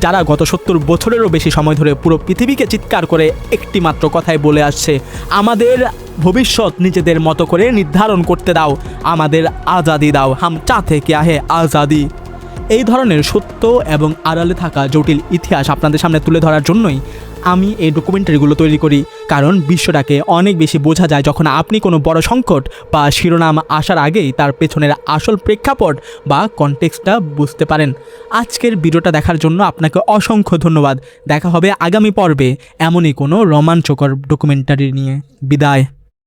[SPEAKER 1] যারা গত 70 বছরেরও বেশি সময় ধরে পুরো পৃথিবীকে চিৎকার করে একটি মাত্র কথাই বলে আসছে, আমাদের ভবিষ্যৎ নিজেদের মতো করে নির্ধারণ করতে দাও, আমাদের আজাদি দাও, হাম চাতে কিয়া হে আজাদি। এই ধরনের সত্য এবং আড়ালে থাকা জটিল ইতিহাস আপনাদের সামনে তুলে ধরার জন্যই আমি এই ডকুমেন্টারিগুলো তৈরি করি। কারণ বিশ্বটাকে অনেক বেশি বোঝা যায় যখন আপনি কোনো বড় সংকট বা শিরোনাম আসার আগেই তার পেছনের আসল প্রেক্ষাপট বা কনটেক্সটটা বুঝতে পারেন। আজকের ভিডিওটা দেখার জন্য আপনাকে অসংখ্য ধন্যবাদ। দেখা হবে আগামী পর্বে এমনই কোনো রোমাঞ্চকর ডকুমেন্টারি নিয়ে। বিদায়।